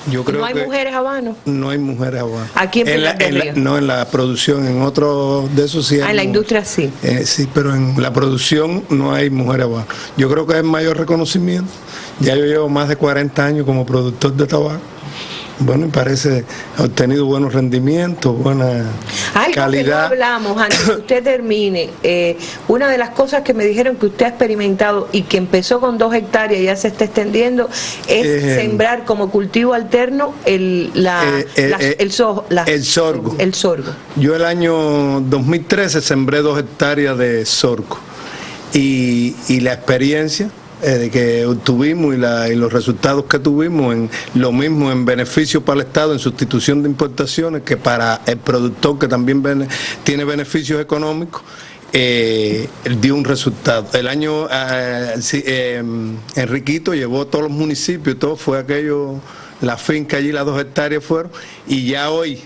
Yo creo ¿No hay mujeres habanos? No hay mujeres habanos. Aquí no, en la producción, en otro de esos sí. En la industria sí. Sí, pero en la producción no hay mujeres habanos. yo creo que es el mayor reconocimiento. Ya yo llevo más de 40 años como productor de tabaco. Bueno, me parece, ha obtenido buenos rendimientos, buena calidad. Que no hablamos, antes que usted termine, una de las cosas que me dijeron que usted ha experimentado y que empezó con 2 hectáreas y ya se está extendiendo, es sembrar como cultivo alterno el sorgo. El sorgo. Yo el año 2013 sembré 2 hectáreas de sorgo y la experiencia de que obtuvimos y los resultados que tuvimos, en lo mismo en beneficio para el Estado, en sustitución de importaciones, que para el productor que también tiene beneficios económicos, dio un resultado. El año Enriquito llevó todos los municipios, todo fue aquello, la finca allí, las 2 hectáreas fueron, y ya hoy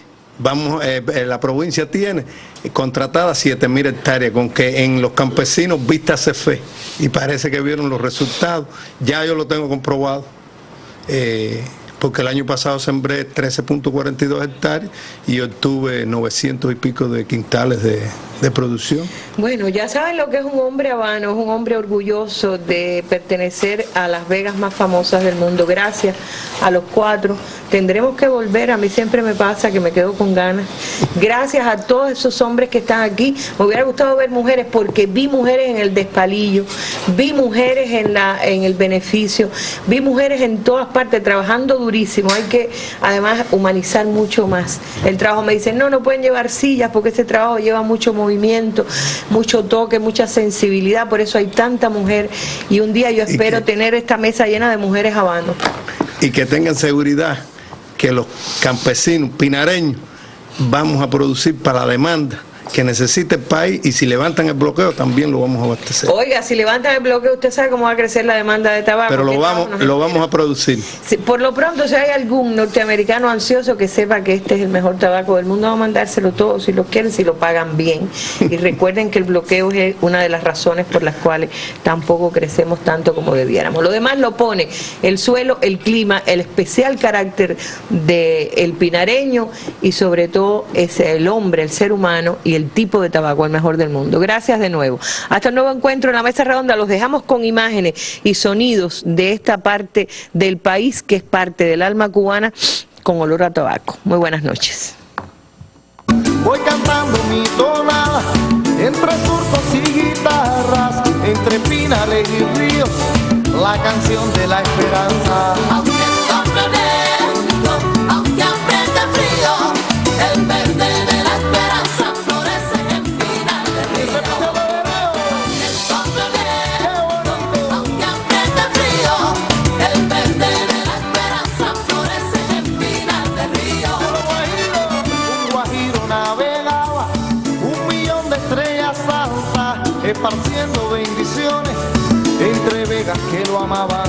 la provincia tiene contratadas 7.000 hectáreas, con que en los campesinos vista hace fe, y parece que vieron los resultados. Ya yo lo tengo comprobado porque el año pasado sembré 13.42 hectáreas y obtuve 900 y pico de quintales de producción. Bueno, ya saben lo que es un hombre habano, es un hombre orgulloso de pertenecer a las vegas más famosas del mundo. Gracias a los cuatro. Tendremos que volver, a mí siempre me pasa que me quedo con ganas. Gracias a todos esos hombres que están aquí. Me hubiera gustado ver mujeres porque vi mujeres en el despalillo, vi mujeres en el beneficio, vi mujeres en todas partes trabajando durísimo. Hay que además humanizar mucho más el trabajo. Me dicen, no pueden llevar sillas porque ese trabajo lleva mucho movimiento, mucho toque, mucha sensibilidad, por eso hay tanta mujer, y un día yo espero tener esta mesa llena de mujeres habanos. Y que tengan seguridad que los campesinos pinareños vamos a producir para la demanda que necesite el país, y si levantan el bloqueo también lo vamos a abastecer. Oiga, si levantan el bloqueo, usted sabe cómo va a crecer la demanda de tabaco. Pero lo vamos a producir. Si, por lo pronto, si hay algún norteamericano ansioso que sepa que este es el mejor tabaco del mundo, va a mandárselo todo, si lo quieren, si lo pagan bien. Y recuerden que el bloqueo es una de las razones por las cuales tampoco crecemos tanto como debiéramos. Lo demás lo pone el suelo, el clima, el especial carácter del pinareño, y sobre todo es el hombre, el ser humano, y el tipo de tabaco, el mejor del mundo. Gracias de nuevo. Hasta el nuevo encuentro en la mesa redonda. Los dejamos con imágenes y sonidos de esta parte del país que es parte del alma cubana, con olor a tabaco. Muy buenas noches. Voy cantando mi tonada entre surcos y guitarras, entre pinares y ríos, la canción de la esperanza. Aunque sople viento, aunque apriete frío, el verde de la esperanza florece en Pinar del Río. El sople viento, aunque apriete frío, el verde de la esperanza florece en Pinar del Río. Un guajiro navegaba, 1.000.000 de estrellas altas, esparciendo bendiciones entre vegas que lo amaban.